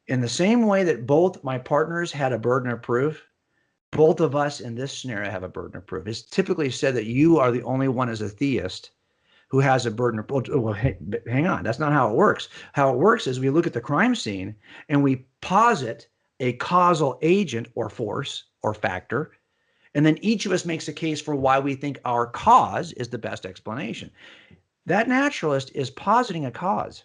In the same way that both my partners had a burden of proof, both of us in this scenario have a burden of proof. It's typically said that you are the only one as a theist who has a burden of proof. Well, hang on, that's not how it works. How it works is we look at the crime scene and we posit a causal agent or force or factor, and then each of us makes a case for why we think our cause is the best explanation. That naturalist is positing a cause.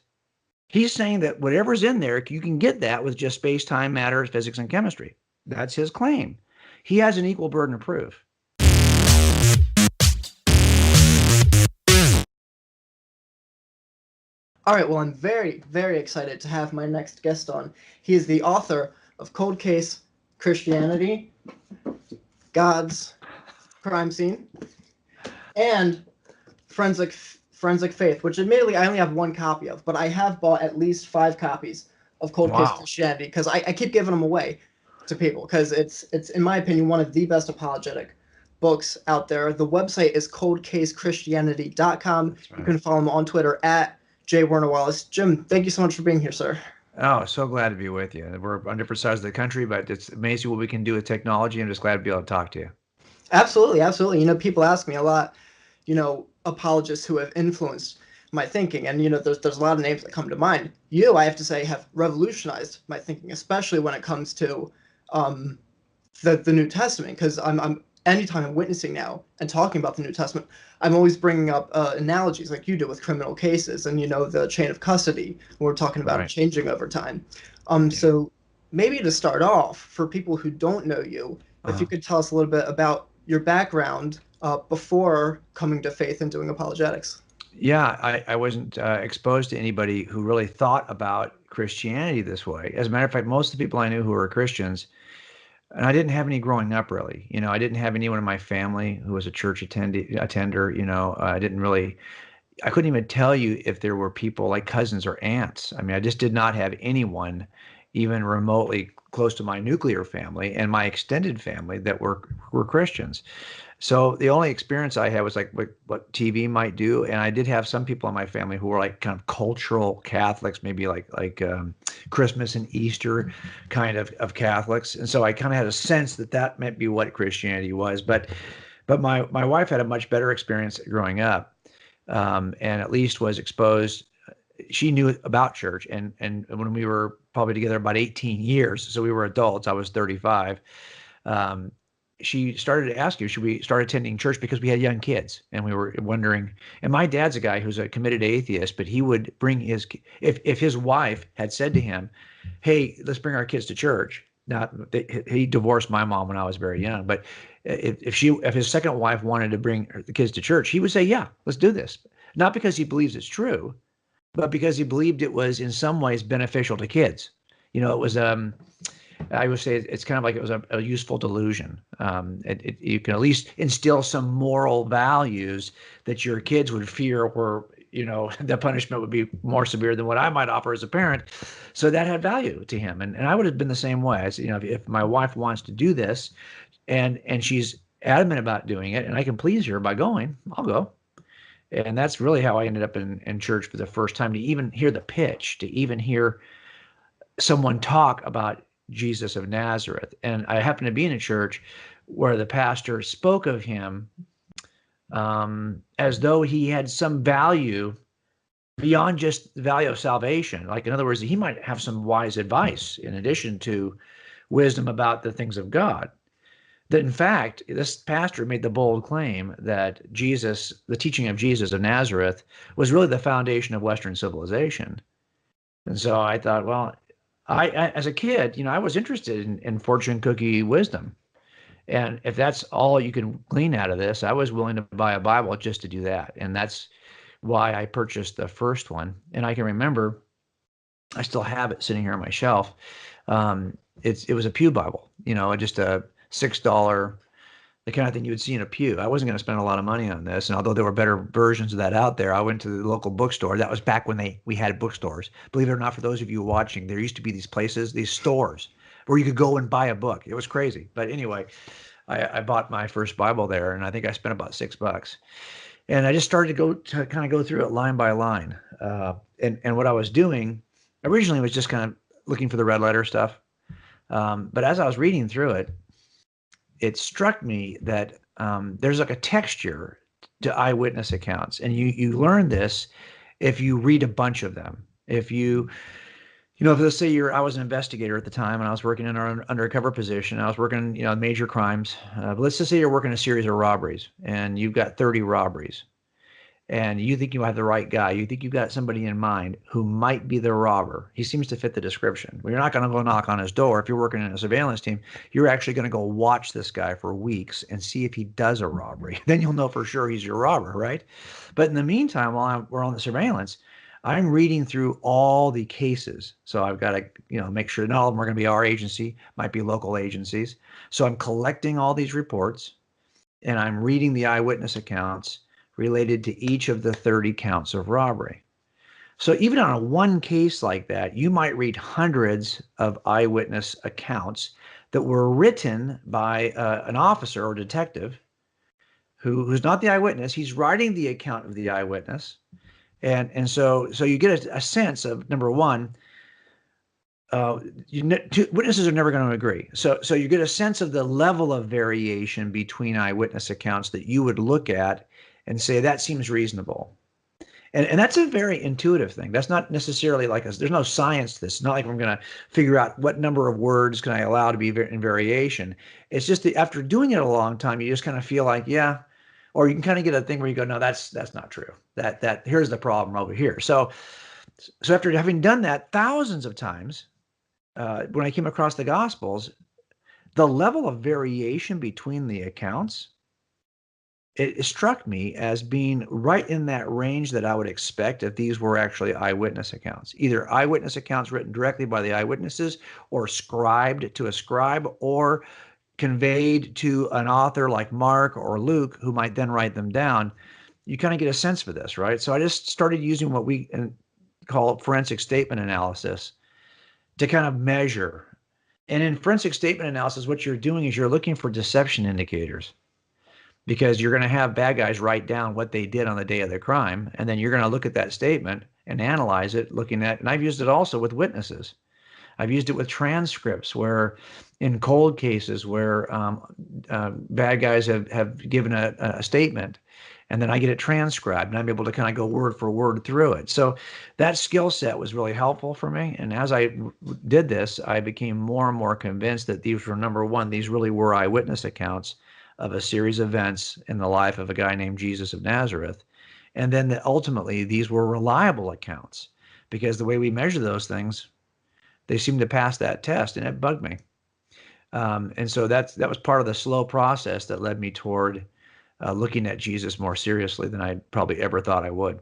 He's saying that whatever's in there, you can get that with just space, time, matter, physics, and chemistry. That's his claim. He has an equal burden of proof. All right, well, I'm very, very excited to have my next guest on. He is the author of Cold Case Christianity, God's Crime Scene, and Forensic Faith, which admittedly I only have one copy of, but I have bought at least 5 copies of Cold Case Christianity because I keep giving them away to people because it's in my opinion one of the best apologetic books out there. The website is coldcasechristianity.com. Right. You can follow him on Twitter at J. Werner Wallace. Jim, thank you so much for being here, sir. Oh, so glad to be with you. We're on different sides of the country, but it's amazing what we can do with technology. I'm just glad to be able to talk to you. Absolutely, absolutely. You know, people ask me a lot, you know, apologists who have influenced my thinking, and you know, there's a lot of names that come to mind. You, I have to say, have revolutionized my thinking, especially when it comes to the New Testament, because I'm anytime I'm witnessing now and talking about the New Testament, I'm always bringing up analogies like you do with criminal cases and, you know, the chain of custody. We're talking about it changing over time. So maybe to start off, for people who don't know you, if you could tell us a little bit about your background before coming to faith and doing apologetics. Yeah, I wasn't exposed to anybody who really thought about Christianity this way. As a matter of fact, most of the people I knew who were Christians, and I didn't have any growing up really. You know, I didn't have anyone in my family who was a church attender. You know, I couldn't even tell you if there were people like cousins or aunts. I mean, I just did not have anyone even remotely close to my nuclear family and my extended family that were Christians. So the only experience I had was like what TV might do, and I did have some people in my family who were like kind of cultural Catholics, maybe like Christmas and Easter kind of Catholics, and so I kind of had a sense that might be what Christianity was. But my wife had a much better experience growing up, and at least was exposed. She knew about church, and when we were probably together about 18 years, so we were adults. I was 35. She started to ask you, should we start attending church, because we had young kids and we were wondering. And my dad's a guy who's a committed atheist, but he would bring if his wife had said to him, hey, let's bring our kids to church. Now, he divorced my mom when I was very young, but if his second wife wanted to bring the kids to church, he would say, yeah, let's do this. Not because he believes it's true, but because he believed it was in some ways beneficial to kids. You know, it was I would say it's kind of like it was a useful delusion. You can at least instill some moral values that your kids would fear were, you know, the punishment would be more severe than what I might offer as a parent. So that had value to him. And I would have been the same way. I said, you know, if my wife wants to do this and she's adamant about doing it and I can please her by going, I'll go. And that's really how I ended up in church for the first time, to even hear the pitch, to even hear someone talk about Jesus of Nazareth. And I happened to be in a church where the pastor spoke of him as though he had some value beyond just the value of salvation. Like, in other words, he might have some wise advice in addition to wisdom about the things of God. That in fact, this pastor made the bold claim that Jesus, the teaching of Jesus of Nazareth, was really the foundation of Western civilization. And so I thought, well, I as a kid, you know, I was interested in fortune cookie wisdom. And if that's all you can glean out of this, I was willing to buy a Bible just to do that. And that's why I purchased the first one. And I can remember, I still have it sitting here on my shelf. It was a pew Bible, you know, just a $6, the kind of thing you would see in a pew. I wasn't going to spend a lot of money on this. And although there were better versions of that out there, I went to the local bookstore. That was back when we had bookstores. Believe it or not, for those of you watching, there used to be these places, these stores where you could go and buy a book. It was crazy. But anyway, I bought my first Bible there, and I think I spent about $6. And I just started to kind of go through it line by line. And what I was doing originally was just kind of looking for the red letter stuff. But as I was reading through it, it struck me that there's like a texture to eyewitness accounts, and you learn this if you read a bunch of them. If if let's say I was an investigator at the time, and I was working in an undercover position. I was working, major crimes. But let's just say you're working a series of robberies, and you've got 30 robberies, and you think you have the right guy. You think you've got somebody in mind who might be the robber. He seems to fit the description. Well, you're not going to go knock on his door. If you're working in a surveillance team, you're actually going to go watch this guy for weeks and see if he does a robbery. Then you'll know for sure he's your robber, right? But in the meantime, while we're on the surveillance, I'm reading through all the cases. So I've got to, make sure not all of them are going to be our agency, might be local agencies. So I'm collecting all these reports, and I'm reading the eyewitness accounts related to each of the 30 counts of robbery. So even on a one case like that, you might read hundreds of eyewitness accounts that were written by an officer or detective who's not the eyewitness. He's writing the account of the eyewitness. And so you get a sense of, number one, two witnesses are never going to agree. So you get a sense of the level of variation between eyewitness accounts that you would look at and say, that seems reasonable. And that's a very intuitive thing. That's not necessarily there's no science to this. It's not like I'm going to figure out what number of words can I allow to be in variation. It's just that after doing it a long time, you just kind of feel like, yeah, or you can kind of get a thing where you go, no, that's not true. That here's the problem over here. So after having done that thousands of times, when I came across the Gospels, the level of variation between the accounts, it struck me as being right in that range that I would expect if these were actually eyewitness accounts, either eyewitness accounts written directly by the eyewitnesses or scribed to a scribe or conveyed to an author like Mark or Luke, who might then write them down. You kind of get a sense for this, right? So I just started using what we call forensic statement analysis to kind of measure. And in forensic statement analysis, what you're doing is you're looking for deception indicators, because you're going to have bad guys write down what they did on the day of the crime, and then you're going to look at that statement and analyze it, and I've used it also with witnesses. I've used it with transcripts where in cold cases where bad guys have given a statement, and then I get it transcribed and I'm able to kind of go word for word through it. So that skill set was really helpful for me. And as I did this, I became more and more convinced that these were, number one, these really were eyewitness accounts of a series of events in the life of a guy named Jesus of Nazareth. And then that ultimately these were reliable accounts, because the way we measure those things, they seem to pass that test, and it bugged me. And so that was part of the slow process that led me toward looking at Jesus more seriously than I probably ever thought I would.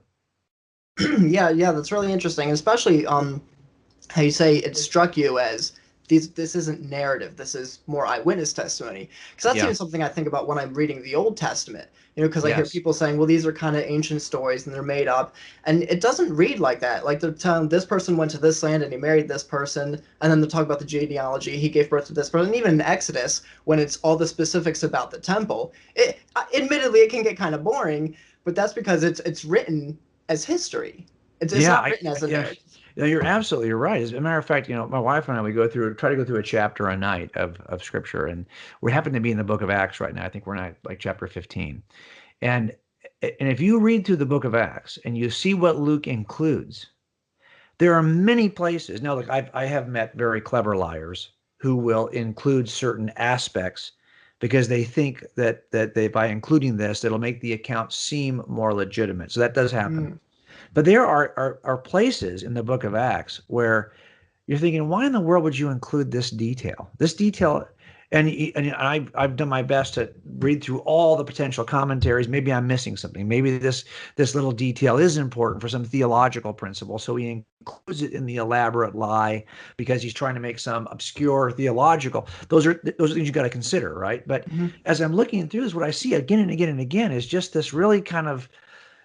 Yeah, that's really interesting, especially how you say it struck you as this isn't narrative, this is more eyewitness testimony. Because that's even something I think about when I'm reading the Old Testament, because I hear people saying, well, these are kind of ancient stories and they're made up. And it doesn't read like that. Like they're telling this person went to this land and he married this person, and then they'll talk about the genealogy, he gave birth to this person. And even in Exodus, when it's all the specifics about the temple, admittedly, it can get kind of boring, but that's because it's written as history. It's not written as a narrative. You're absolutely right. As a matter of fact, my wife and I, we try to go through a chapter a night of scripture, and we happen to be in the book of Acts right now. I think we're in like chapter 15. And if you read through the book of Acts and you see what Luke includes, there are many places. Now, look, I have met very clever liars who will include certain aspects because they think that they, by including this, it'll make the account seem more legitimate. So that does happen. But there are places in the book of Acts where you're thinking, why in the world would you include this detail? This detail, and I've done my best to read through all the potential commentaries. Maybe I'm missing something. Maybe this little detail is important for some theological principle, so he includes it in the elaborate lie because he's trying to make some obscure theological. Those are things you got to consider, right? But as I'm looking through this, what I see again and again and again is just this really kind of,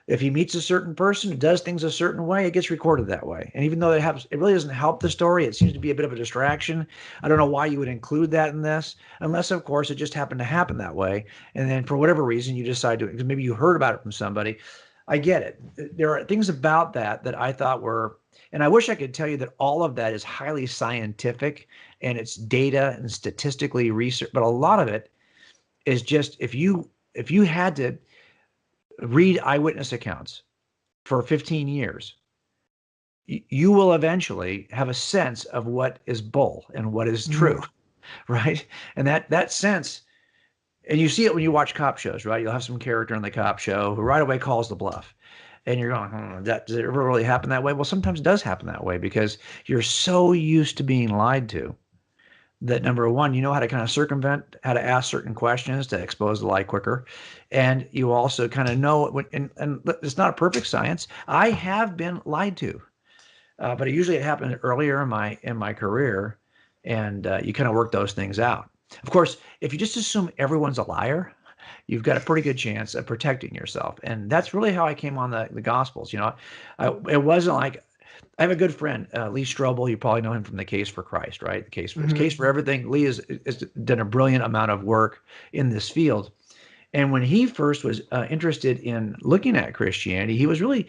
if he meets a certain person who does things a certain way, it gets recorded that way. And even though it really doesn't help the story, it seems to be a bit of a distraction. I don't know why you would include that in this, unless, of course, it just happened to happen that way. And then for whatever reason, you decide to, because maybe you heard about it from somebody. I get it. There are things about that that I thought were, and I wish I could tell you that all of that is highly scientific and it's data and statistically research, but a lot of it is just if you had to read eyewitness accounts for 15 years, you will eventually have a sense of what is bull and what is true, right? And that sense, and you see it when you watch cop shows, right? You'll have some character in the cop show who right away calls the bluff. And you're going, does it ever really happen that way? Well, sometimes it does happen that way because you're so used to being lied to that, number one, you know how to kind of circumvent, how to ask certain questions to expose the lie quicker. And you also kind of know, and it's not a perfect science. I have been lied to, but usually it happened earlier in my career, and you kind of work those things out. Of course, if you just assume everyone's a liar, you've got a pretty good chance of protecting yourself. And that's really how I came on the Gospels. It wasn't like, I have a good friend, Lee Strobel. You probably know him from the Case for Christ, right? The Case for Everything. Lee has done a brilliant amount of work in this field. And when he first was interested in looking at Christianity, he was really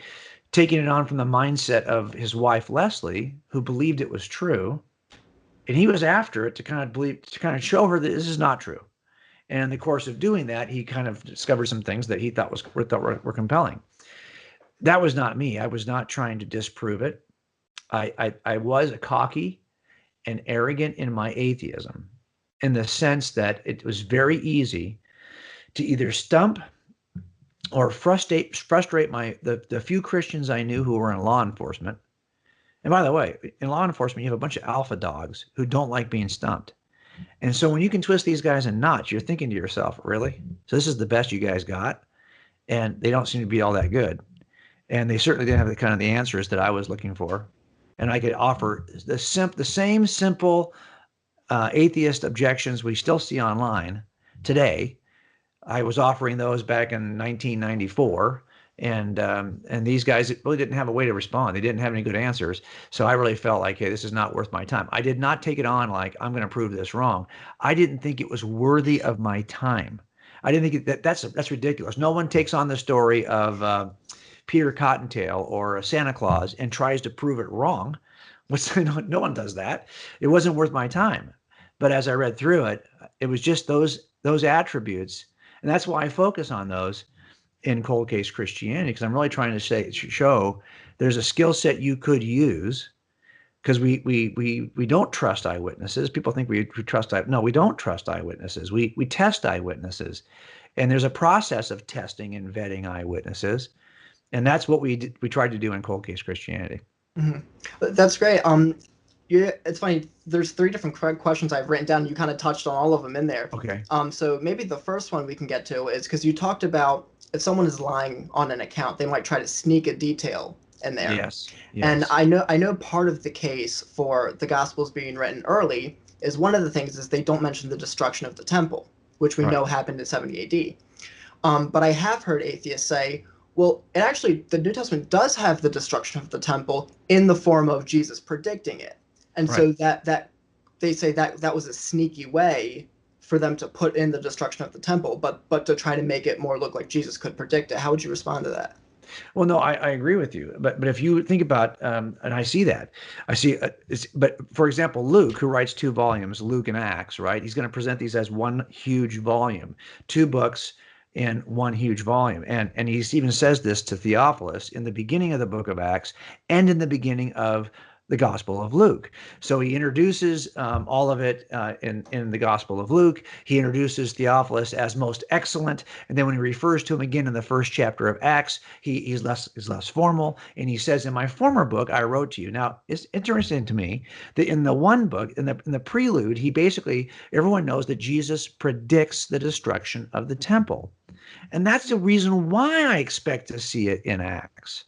taking it on from the mindset of his wife, Leslie, who believed it was true. And he was after it to kind of show her that this is not true. And in the course of doing that, he kind of discovered some things that he thought were compelling. That was not me. I was not trying to disprove it. I was cocky and arrogant in my atheism, in the sense that it was very easy to either stump or frustrate the few Christians I knew who were in law enforcement. And by the way, in law enforcement, you have a bunch of alpha dogs who don't like being stumped. And so when you can twist these guys in knots, you're thinking to yourself, really? So this is the best you guys got? And they don't seem to be all that good. And they certainly didn't have the answers that I was looking for. And I could offer the same simple atheist objections we still see online today. I was offering those back in 1994. And these guys really didn't have a way to respond. They didn't have any good answers. So I really felt like, hey, this is not worth my time. I did not take it on like, I'm going to prove this wrong. I didn't think it was worthy of my time. I didn't think that's ridiculous. No one takes on the story of Peter Cottontail or Santa Claus and tries to prove it wrong. No one does that. It wasn't worth my time. But as I read through it, it was just those attributes. And that's why I focus on those in Cold Case Christianity, because I'm really trying to show there's a skill set you could use, because we don't trust eyewitnesses. People think we trust no, we don't trust eyewitnesses. We test eyewitnesses, and there's a process of testing and vetting eyewitnesses, and that's what we tried to do in Cold Case Christianity. That's great. Yeah, it's funny. There's 3 different questions I've written down. You kind of touched on all of them in there. Okay. So maybe the first one we can get to is because you talked about if someone is lying on an account, they might try to sneak a detail in there. Yes. And I know part of the case for the Gospels being written early is one of the things is they don't mention the destruction of the temple, which we know happened in 70 AD. But I have heard atheists say, well, the New Testament does have the destruction of the temple in the form of Jesus predicting it. And so that they say that was a sneaky way for them to put in the destruction of the temple, but to try to make it more look like Jesus could predict it. How would you respond to that? Well, no, I agree with you. But if you think about, and I see that, but for example, Luke, who writes 2 volumes, Luke and Acts, right? He's going to present these as one huge volume, 2 books in one huge volume. And he even says this to Theophilus in the beginning of the book of Acts and in the beginning of the Gospel of Luke. So he introduces all of it in the Gospel of Luke. He introduces Theophilus as most excellent, and then when he refers to him again in the first chapter of Acts, he's less formal, and he says, "In my former book, I wrote to you." Now, it's interesting to me that in the one book, in the prelude, everyone knows that Jesus predicts the destruction of the temple, and that's the reason why I expect to see it in Acts.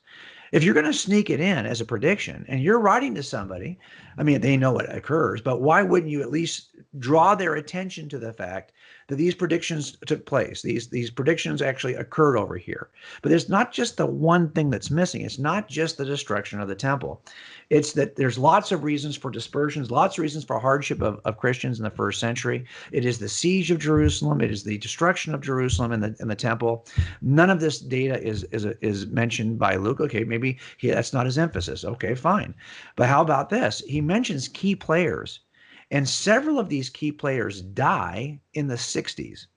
If you're going to sneak it in as a prediction and you're writing to somebody, I mean, they know it occurs, but why wouldn't you at least draw their attention to the fact that these predictions took place. These predictions actually occurred over here. But there's not just the one thing that's missing. It's not just the destruction of the temple. It's that there's lots of reasons for dispersions, lots of reasons for hardship of Christians in the first century. It is the siege of Jerusalem. It is the destruction of Jerusalem and the temple. None of this data is mentioned by Luke. Okay, maybe that's not his emphasis. Okay, fine. But how about this? He mentions key players. And several of these key players die in the 60s.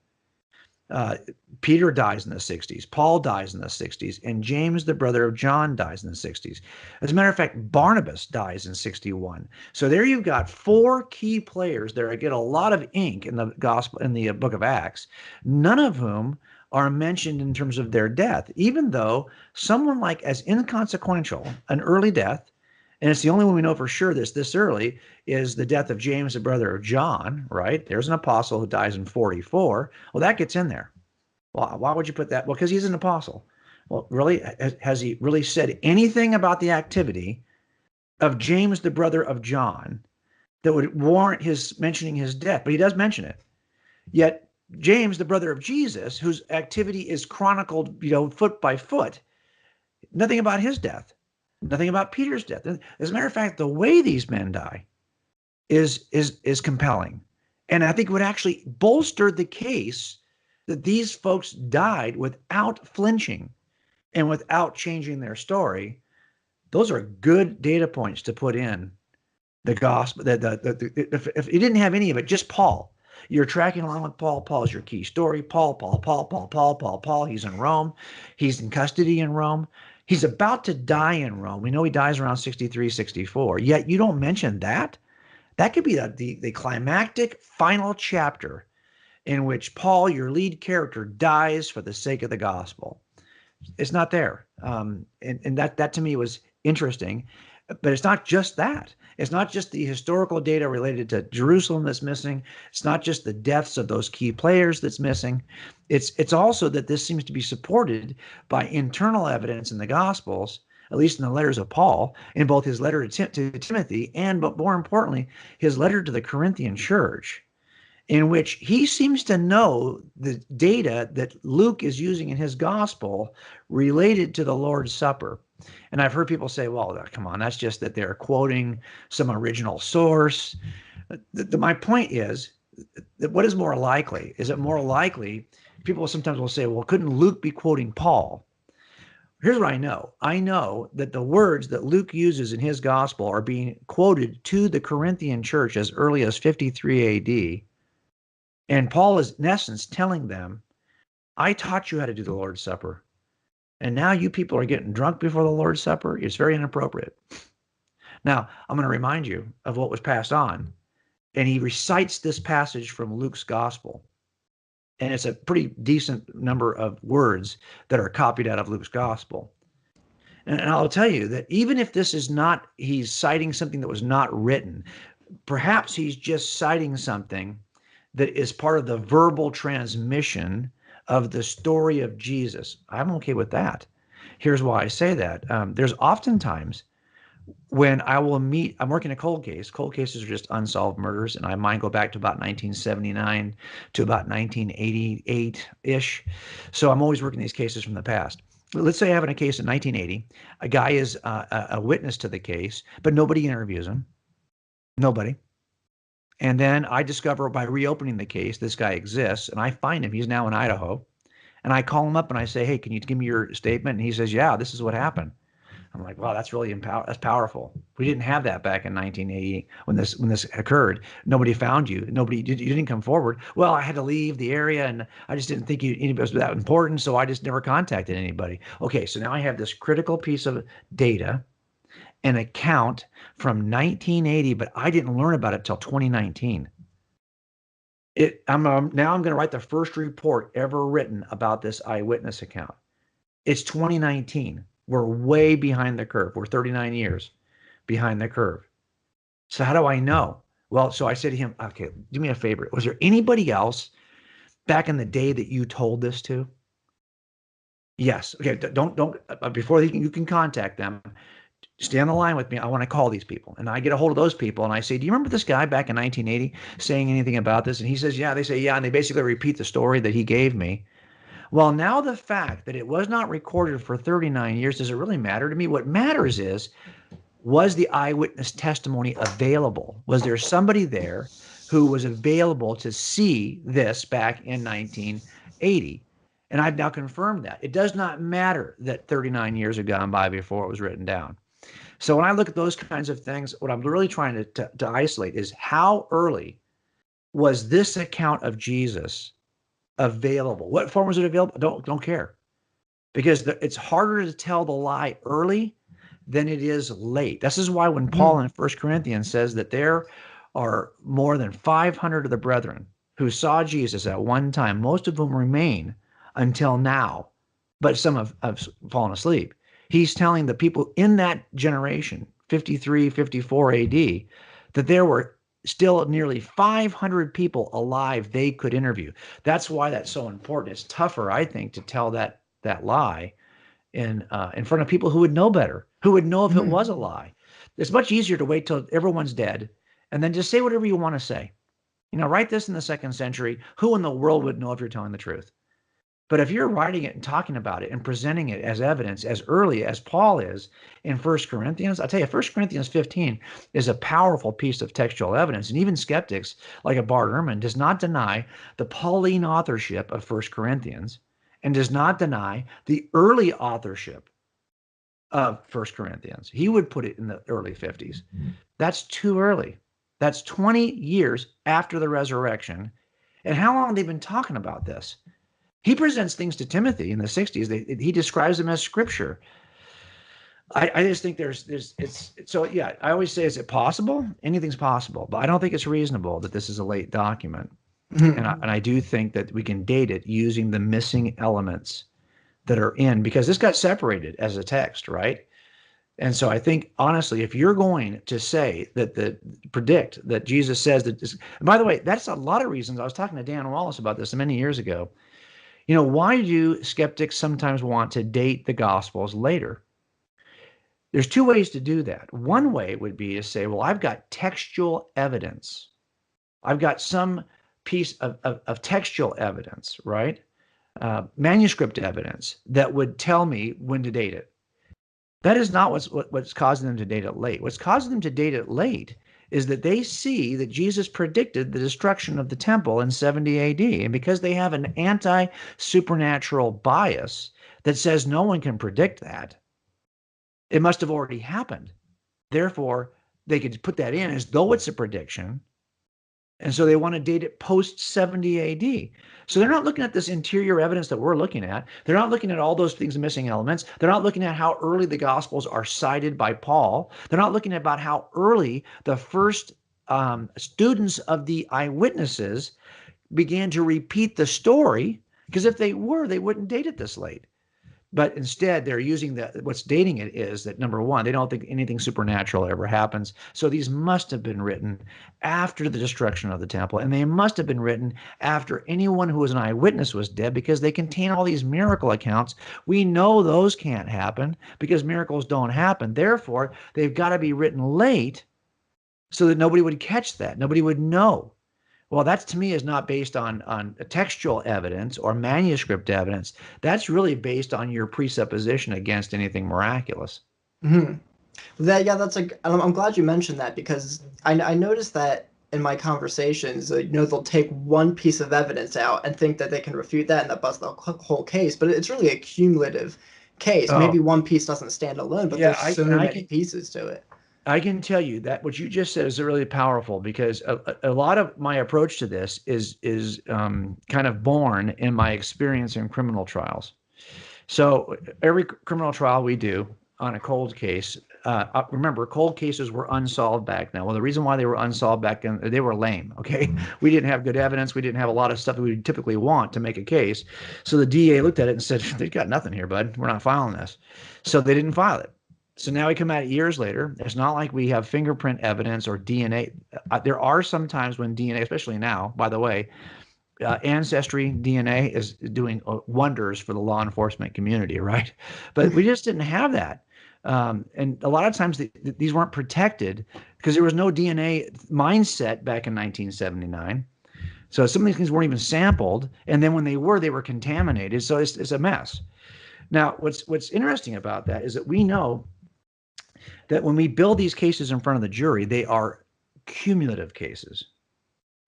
Peter dies in the 60s. Paul dies in the 60s. And James, the brother of John, dies in the 60s. As a matter of fact, Barnabas dies in 61. So there you've got 4 key players that get a lot of ink in the gospel, in the book of Acts, none of whom are mentioned in terms of their death, even though someone like as inconsequential, an early death, and it's the only one we know for sure this early, is the death of James, the brother of John, right? There's an apostle who dies in 44. Well, that gets in there. Well, why would you put that? Well, because he's an apostle. Well, really, has he really said anything about the activity of James, the brother of John, that would warrant his mentioning his death? But he does mention it. Yet James, the brother of Jesus, whose activity is chronicled, foot by foot, nothing about his death. Nothing about Peter's death. As a matter of fact, the way these men die is compelling. And I think it would actually bolster the case that these folks died without flinching and without changing their story. Those are good data points to put in the gospel. If you didn't have any of it, just Paul. You're tracking along with Paul. Paul's your key story. Paul. He's in Rome. He's in custody in Rome. He's about to die in Rome. We know he dies around 63, 64. Yet you don't mention that. That could be the climactic final chapter in which Paul, your lead character, dies for the sake of the gospel. It's not there. And that to me was interesting. But it's not just that. It's not just the historical data related to Jerusalem that's missing. It's not just the deaths of those key players that's missing. It's also that this seems to be supported by internal evidence in the Gospels, at least in the letters of Paul, in both his letter to Timothy and, but more importantly, his letter to the Corinthian church, in which he seems to know the data that Luke is using in his gospel related to the Lord's Supper. And I've heard people say, well, come on, that's just that they're quoting some original source. My point is that what is more likely? Is it more likely? People sometimes will say, well, couldn't Luke be quoting Paul? Here's what I know. I know that the words that Luke uses in his gospel are being quoted to the Corinthian church as early as 53 AD. And Paul is, in essence, telling them, I taught you how to do the Lord's Supper. And now you people are getting drunk before the Lord's Supper. It's very inappropriate. Now, I'm going to remind you of what was passed on. And he recites this passage from Luke's gospel. And it's a pretty decent number of words that are copied out of Luke's gospel. And I'll tell you that even if this is not, he's citing something that was not written, perhaps he's just citing something that is part of the verbal transmission of the story of Jesus. I'm okay with that. Here's why I say that. There's oftentimes when I will meet, I'm working a cold case. Cold cases are just unsolved murders, and mine go back to about 1979 to about 1988-ish. So I'm always working these cases from the past. Let's say I have a case in 1980. A guy is a witness to the case, but nobody interviews him. Nobody. And then I discover by reopening the case, this guy exists, and I find him. He's now in Idaho. And I call him up and I say, hey, can you give me your statement? And he says, yeah, this is what happened. I'm like, wow, that's really that's powerful. We didn't have that back in 1980 when this occurred. Nobody found you. You didn't come forward. Well, I had to leave the area, and I just didn't think anybody was that important, so I just never contacted anybody. Okay, so now I have this critical piece of data, an account from 1980, but I didn't learn about it till 2019. Now I'm going to write the first report ever written about this eyewitness account. It's 2019. We're way behind the curve. We're 39 years behind the curve. So how do I know? Well, so I said to him, okay, do me a favor. Was there anybody else back in the day that you told this to? Yes. Okay. Don't before you can contact them. Stay on the line with me. I want to call these people. And I get a hold of those people and I say, do you remember this guy back in 1980 saying anything about this? And he says, yeah. They say, yeah. And they basically repeat the story that he gave me. Well, now the fact that it was not recorded for 39 years, does it really matter to me? What matters is, was the eyewitness testimony available? Was there somebody there who was available to see this back in 1980? And I've now confirmed that. It does not matter that 39 years have gone by before it was written down. So when I look at those kinds of things, what I'm really trying to isolate is how early was this account of Jesus available? What form was it available? Don't care, because it's harder to tell the lie early than it is late. This is why when Paul in 1 Corinthians says that there are more than 500 of the brethren who saw Jesus at one time, most of whom remain until now, but some have fallen asleep. He's telling the people in that generation, 53, 54 AD, that there were still nearly 500 people alive they could interview. That's why that's so important. It's tougher, I think, to tell that lie in front of people who would know better, who would know if it was a lie. It's much easier to wait till everyone's dead and then just say whatever you want to say. Write this in the 2nd century. Who in the world would know if you're telling the truth? But if you're writing it and talking about it and presenting it as evidence as early as Paul is in 1 Corinthians, I tell you, 1 Corinthians 15 is a powerful piece of textual evidence. And even skeptics like a Bart Ehrman does not deny the Pauline authorship of 1 Corinthians and does not deny the early authorship of 1 Corinthians. He would put it in the early 50s. That's too early. That's 20 years after the resurrection. And how long have they been talking about this? He presents things to Timothy in the 60s. He describes them as scripture. I just think I always say, is it possible? Anything's possible, but I don't think it's reasonable that this is a late document. And I do think that we can date it using the missing elements that are in, because this got separated as a text, right? And so I think, honestly, if you're going to say predict that Jesus says that this, and by the way, that's a lot of reasons. I was talking to Dan Wallace about this many years ago. Why do skeptics sometimes want to date the Gospels later? There's two ways to do that. One way would be to say, well, I've got textual evidence. I've got some piece of textual evidence, right? Manuscript evidence that would tell me when to date it. That is not what's causing them to date it late. What's causing them to date it late is that they see that Jesus predicted the destruction of the temple in 70 AD. And because they have an anti-supernatural bias that says no one can predict that, it must have already happened. Therefore, they could put that in as though it's a prediction. And so they want to date it post 70 AD. So they're not looking at this interior evidence that we're looking at. They're not looking at all those things, missing elements. They're not looking at how early the Gospels are cited by Paul. They're not looking at about how early the first students of the eyewitnesses began to repeat the story, because if they were, they wouldn't date it this late. But instead, they're using what's dating it is that, number one, they don't think anything supernatural ever happens. So these must have been written after the destruction of the temple, and they must have been written after anyone who was an eyewitness was dead, because they contain all these miracle accounts. We know those can't happen because miracles don't happen. Therefore, they've got to be written late so that nobody would catch that. Nobody would know. Well, that to me is not based on textual evidence or manuscript evidence. That's really based on your presupposition against anything miraculous. I'm glad you mentioned that, because I noticed that in my conversations, they'll take one piece of evidence out and think that they can refute that and that busts the whole case. But it's really a cumulative case. Oh. Maybe one piece doesn't stand alone, but there's so many pieces to it. I can tell you that what you just said is really powerful, because a lot of my approach to this is kind of born in my experience in criminal trials. So every criminal trial we do on a cold case, remember, cold cases were unsolved back then. Well, the reason why they were unsolved back then, they were lame, okay? We didn't have good evidence. We didn't have a lot of stuff that we would typically want to make a case. So the DA looked at it and said, they've got nothing here, bud. We're not filing this. So they didn't file it. So now we come at it years later. It's not like we have fingerprint evidence or DNA. There are some times when DNA, especially now, by the way, Ancestry DNA is doing wonders for the law enforcement community, right? But we just didn't have that. And a lot of times these weren't protected because there was no DNA mindset back in 1979. So some of these things weren't even sampled, and then when they were contaminated. So it's a mess. Now, what's interesting about that is that we know that when we build these cases in front of the jury, they are cumulative cases.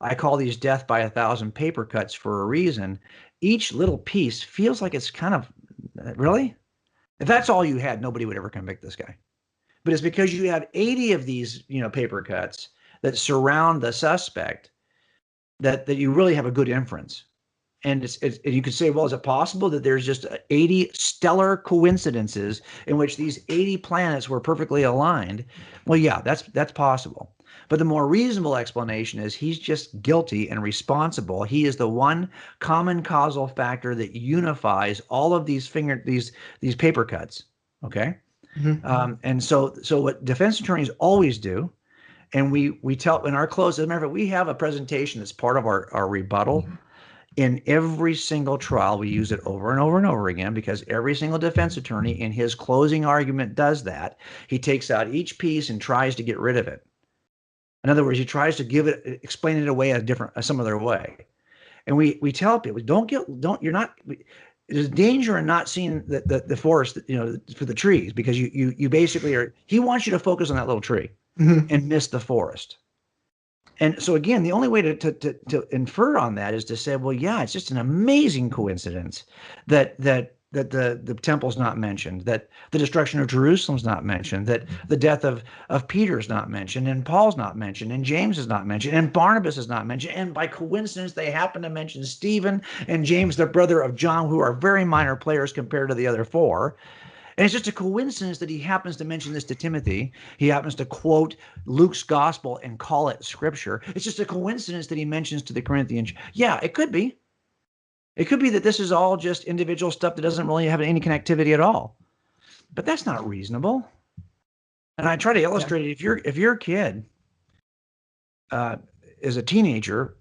I call these death by 1,000 paper cuts for a reason. Each little piece feels like it's kind of, really? If that's all you had, nobody would ever convict this guy. But it's because you have 80 of these, paper cuts that surround the suspect that you really have a good inference. And you could say, well, is it possible that there's just 80 stellar coincidences in which these 80 planets were perfectly aligned? Well, yeah, that's possible. But the more reasonable explanation is he's just guilty and responsible. He is the one common causal factor that unifies all of these paper cuts. Okay. And so what defense attorneys always do, and we tell in our close, as a matter of fact, we have a presentation that's part of our rebuttal. In every single trial, we use it over and over and over again because every single defense attorney in his closing argument does that. He takes out each piece and tries to get rid of it. In other words, he tries to explain it away some other way. And we tell people, there's danger in not seeing the forest, for the trees, because you basically he wants you to focus on that little tree and miss the forest. And so again, the only way to infer on that is to say, well, yeah, it's just an amazing coincidence that the temple's not mentioned, that the destruction of Jerusalem's not mentioned, that the death of Peter's not mentioned, and Paul's not mentioned, and James is not mentioned, and Barnabas is not mentioned, and by coincidence they happen to mention Stephen and James, the brother of John, who are very minor players compared to the other four. And it's just a coincidence that he happens to mention this to Timothy. He happens to quote Luke's gospel and call it scripture. It's just a coincidence that he mentions to the Corinthians. Yeah, it could be. It could be that this is all just individual stuff that doesn't really have any connectivity at all. But that's not reasonable. And I try to illustrate it. If your kid is a teenager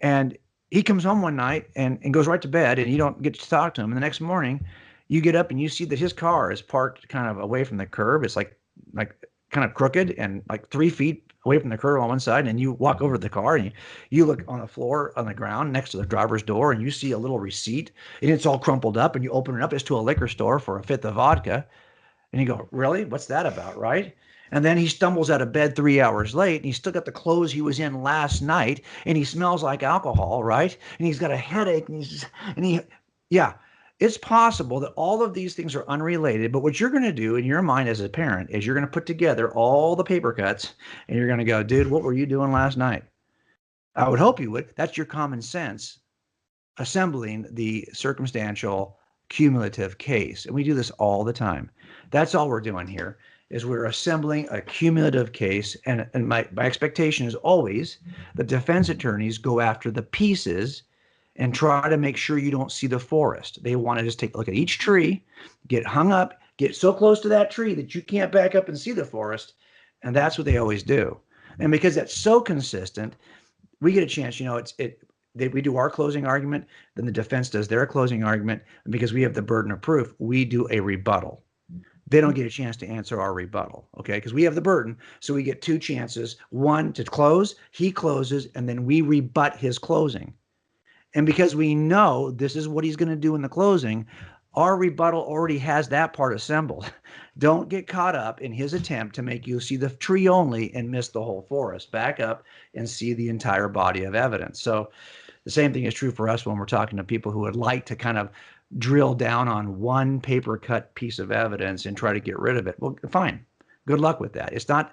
and he comes home one night and goes right to bed and you don't get to talk to him, and the next morning you get up and you see that his car is parked kind of away from the curb. It's like kind of crooked and like 3 feet away from the curb on one side. And you walk over to the car and you look on the floor, on the ground next to the driver's door, and you see a little receipt and it's all crumpled up, and you open it up. It's to a liquor store for a fifth of vodka. And you go, really? What's that about? Right? And then he stumbles out of bed 3 hours late, and he's still got the clothes he was in last night, and he smells like alcohol, right? And he's got a headache, it's possible that all of these things are unrelated, but what you're going to do in your mind as a parent is you're going to put together all the paper cuts, and you're going to go, dude, what were you doing last night? I would hope you would. That's your common sense, assembling the circumstantial cumulative case. And we do this all the time. That's all we're doing here, is we're assembling a cumulative case. And my expectation is always the defense attorneys go after the pieces and try to make sure you don't see the forest. They want to just take a look at each tree, get hung up, get so close to that tree that you can't back up and see the forest. And that's what they always do. And because that's so consistent, we get a chance, we do our closing argument, then the defense does their closing argument. And because we have the burden of proof, we do a rebuttal. They don't get a chance to answer our rebuttal, okay? Because we have the burden, so we get 2 chances. One to close, he closes, and then we rebut his closing. And because we know this is what he's going to do in the closing, our rebuttal already has that part assembled. Don't get caught up in his attempt to make you see the tree only and miss the whole forest. Back up and see the entire body of evidence. So the same thing is true for us when we're talking to people who would like to kind of drill down on one paper cut piece of evidence and try to get rid of it. Well, fine. Good luck with that. It's not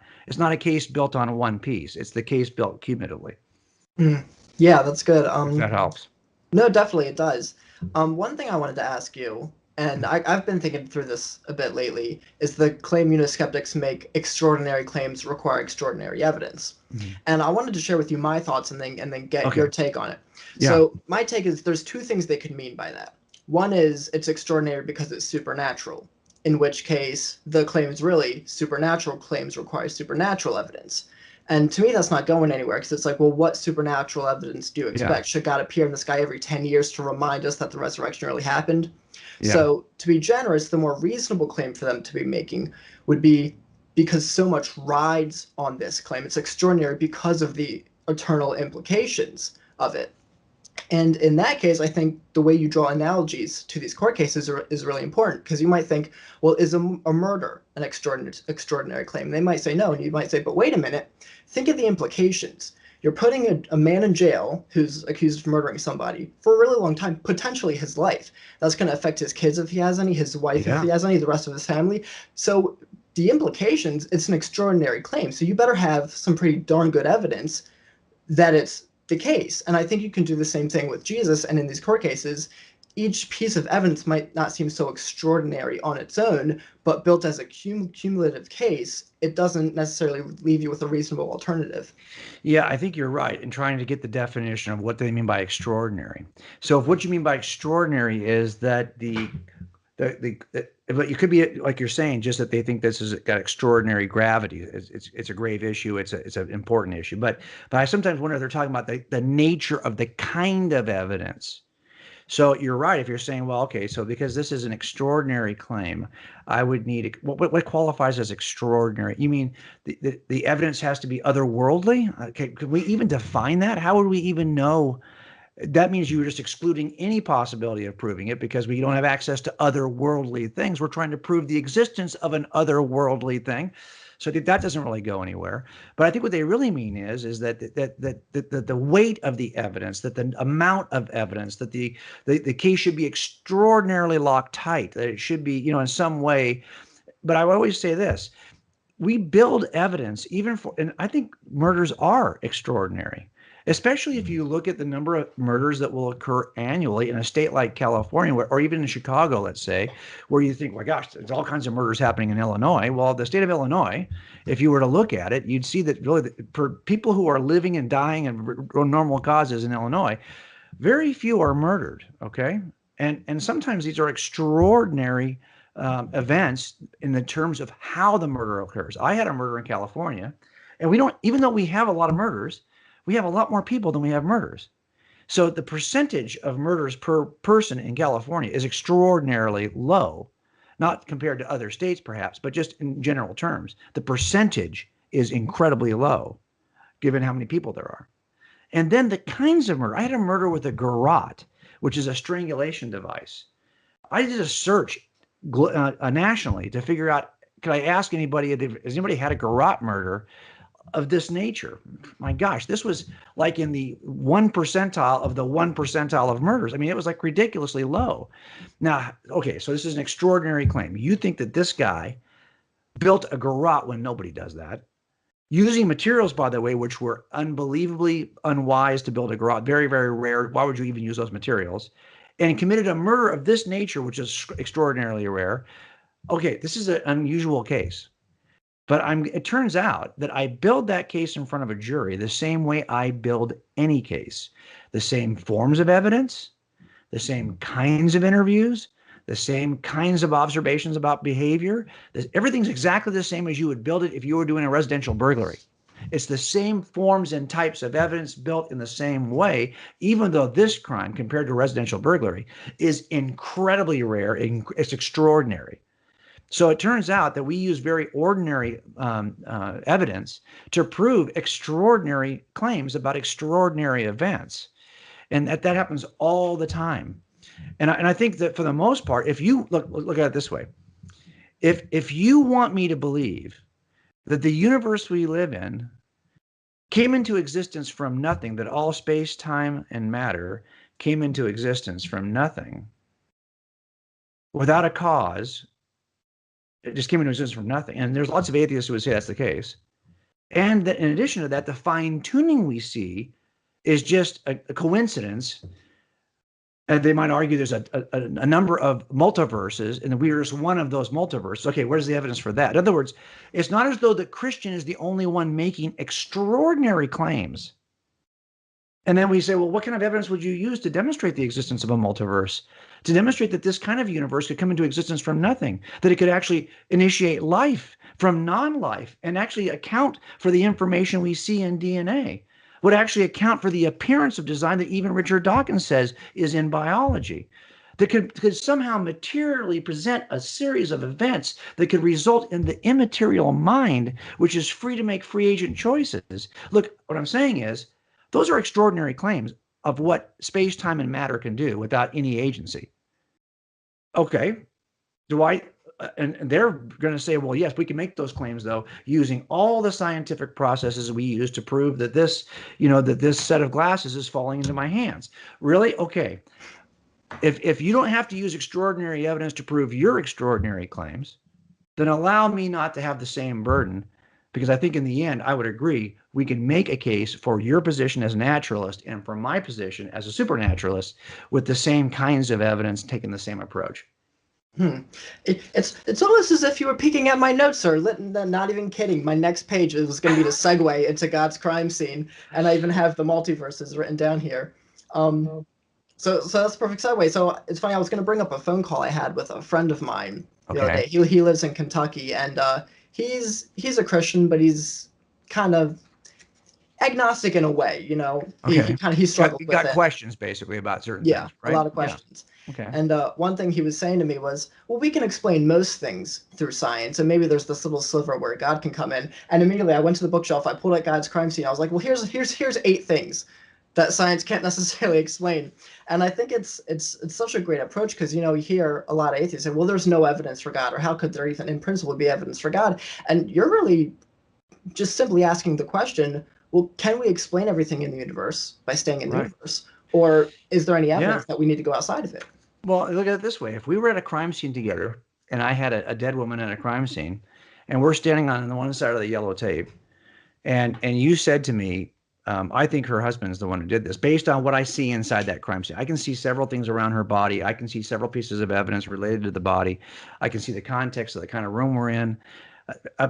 a case built on one piece. It's the case built cumulatively. Yeah, that's good. If that helps. No, definitely it does. One thing I wanted to ask you, and I've been thinking through this a bit lately, is the claim skeptics make extraordinary claims require extraordinary evidence. And I wanted to share with you my thoughts and then get your take on it. Yeah. So my take is there's 2 things they could mean by that. One is it's extraordinary because it's supernatural, in which case the claim is really supernatural claims require supernatural evidence. And to me, that's not going anywhere, because it's like, well, what supernatural evidence do you expect? Yeah. Should God appear in the sky every 10 years to remind us that the resurrection really happened? Yeah. So to be generous, the more reasonable claim for them to be making would be because so much rides on this claim. It's extraordinary because of the eternal implications of it. And in that case, I think the way you draw analogies to these court cases is really important, because you might think, well, is a murder an extraordinary claim? And they might say no, and you might say, but wait a minute, think of the implications. You're putting a man in jail who's accused of murdering somebody for a really long time, potentially his life. That's going to affect his kids if he has any, his wife if he has any, the rest of his family. So the implications, it's an extraordinary claim. So you better have some pretty darn good evidence that it's the case. And I think you can do the same thing with Jesus. And in these court cases, each piece of evidence might not seem so extraordinary on its own, but built as a cumulative case, it doesn't necessarily leave you with a reasonable alternative. Yeah, I think you're right in trying to get the definition of what they mean by extraordinary. So if what you mean by extraordinary is that but you could be like you're saying, just that they think this has got extraordinary gravity. It's a grave issue. It's an important issue. But I sometimes wonder if they're talking about the nature of the kind of evidence. So you're right if you're saying, well, okay, so because this is an extraordinary claim, I would need what qualifies as extraordinary? You mean the evidence has to be otherworldly? Okay, could we even define that? How would we even know? That means you were just excluding any possibility of proving it because we don't have access to otherworldly things. We're trying to prove the existence of an otherworldly thing. So that doesn't really go anywhere. But I think what they really mean is that the weight of the evidence, that the amount of evidence, that the case should be extraordinarily locked tight, that it should be, in some way. But I would always say this: we build evidence even for, and I think murders are extraordinary, especially if you look at the number of murders that will occur annually in a state like California, or even in Chicago, let's say, where you think, well, gosh, there's all kinds of murders happening in Illinois. Well, the state of Illinois, if you were to look at it, you'd see that really for people who are living and dying of normal causes in Illinois, very few are murdered, okay? And sometimes these are extraordinary events in the terms of how the murder occurs. I had a murder in California, and we don't, even though we have a lot of murders, we have a lot more people than we have murders. So the percentage of murders per person in California is extraordinarily low, not compared to other states perhaps, but just in general terms. The percentage is incredibly low given how many people there are. And then the kinds of murder. I had a murder with a garrote, which is a strangulation device. I did a search nationally to figure out, could I ask anybody, has anybody had a garrote murder of this nature? My gosh, this was like in the 1 percentile of the 1 percentile of murders. I mean, it was like ridiculously low. Now, okay, so this is an extraordinary claim. You think that this guy built a garrote when nobody does that, using materials, by the way, which were unbelievably unwise to build a garrote, very, very rare. Why would you even use those materials? And committed a murder of this nature, which is extraordinarily rare. Okay, this is an unusual case. But it turns out that I build that case in front of a jury the same way I build any case. The same forms of evidence, the same kinds of interviews, the same kinds of observations about behavior. Everything's exactly the same as you would build it if you were doing a residential burglary. It's the same forms and types of evidence built in the same way, even though this crime, compared to residential burglary, is incredibly rare. It's extraordinary. So it turns out that we use very ordinary evidence to prove extraordinary claims about extraordinary events. And that happens all the time. And I think that for the most part, if you look at it this way, if you want me to believe that the universe we live in came into existence from nothing, that all space, time, and matter came into existence from nothing, without a cause, it just came into existence from nothing. And there's lots of atheists who would say that's the case. And that in addition to that, the fine tuning we see is just a coincidence. And they might argue there's a number of multiverses, and we're just one of those multiverses. Okay, where's the evidence for that? In other words, it's not as though the Christian is the only one making extraordinary claims. And then we say, well, what kind of evidence would you use to demonstrate the existence of a multiverse? To demonstrate that this kind of universe could come into existence from nothing, that it could actually initiate life from non-life and actually account for the information we see in DNA, would actually account for the appearance of design that even Richard Dawkins says is in biology. that could somehow materially present a series of events that could result in the immaterial mind, which is free to make free agent choices. Look, what I'm saying is, those are extraordinary claims of what space, time, and matter can do without any agency. Okay, and they're going to say, well, yes, we can make those claims, though, using all the scientific processes we use to prove that this, that this set of glasses is falling into my hands. Really? Okay. If you don't have to use extraordinary evidence to prove your extraordinary claims, then allow me not to have the same burden, because I think in the end, I would agree, we can make a case for your position as a naturalist and for my position as a supernaturalist with the same kinds of evidence, taking the same approach. It's almost as if you were peeking at my notes, sir. Not even kidding. My next page was going to be the segue into God's crime scene, and I even have the multiverses written down here. So that's a perfect segue. So it's funny, I was going to bring up a phone call I had with a friend of mine the other day. He lives in Kentucky, and he's a Christian, but he's kind of agnostic in a way, he struggled with it. Got questions basically about certain things, right? A lot of questions. Yeah. Okay. And one thing he was saying to me was, well, we can explain most things through science, and maybe there's this little sliver where God can come in. And immediately I went to the bookshelf, I pulled out God's crime scene. I was like, well, here's 8 things that science can't necessarily explain. And I think it's such a great approach, because you hear a lot of atheists say, well, there's no evidence for God, or how could there even in principle be evidence for God? And you're really just simply asking the question, well, can we explain everything in the universe by staying in the universe? Or is there any evidence that we need to go outside of it? Well, look at it this way. If we were at a crime scene together, and I had a dead woman at a crime scene, and we're standing on the one side of the yellow tape, and you said to me, I think her husband's the one who did this, based on what I see inside that crime scene. I can see several things around her body. I can see several pieces of evidence related to the body. I can see the context of the kind of room we're in.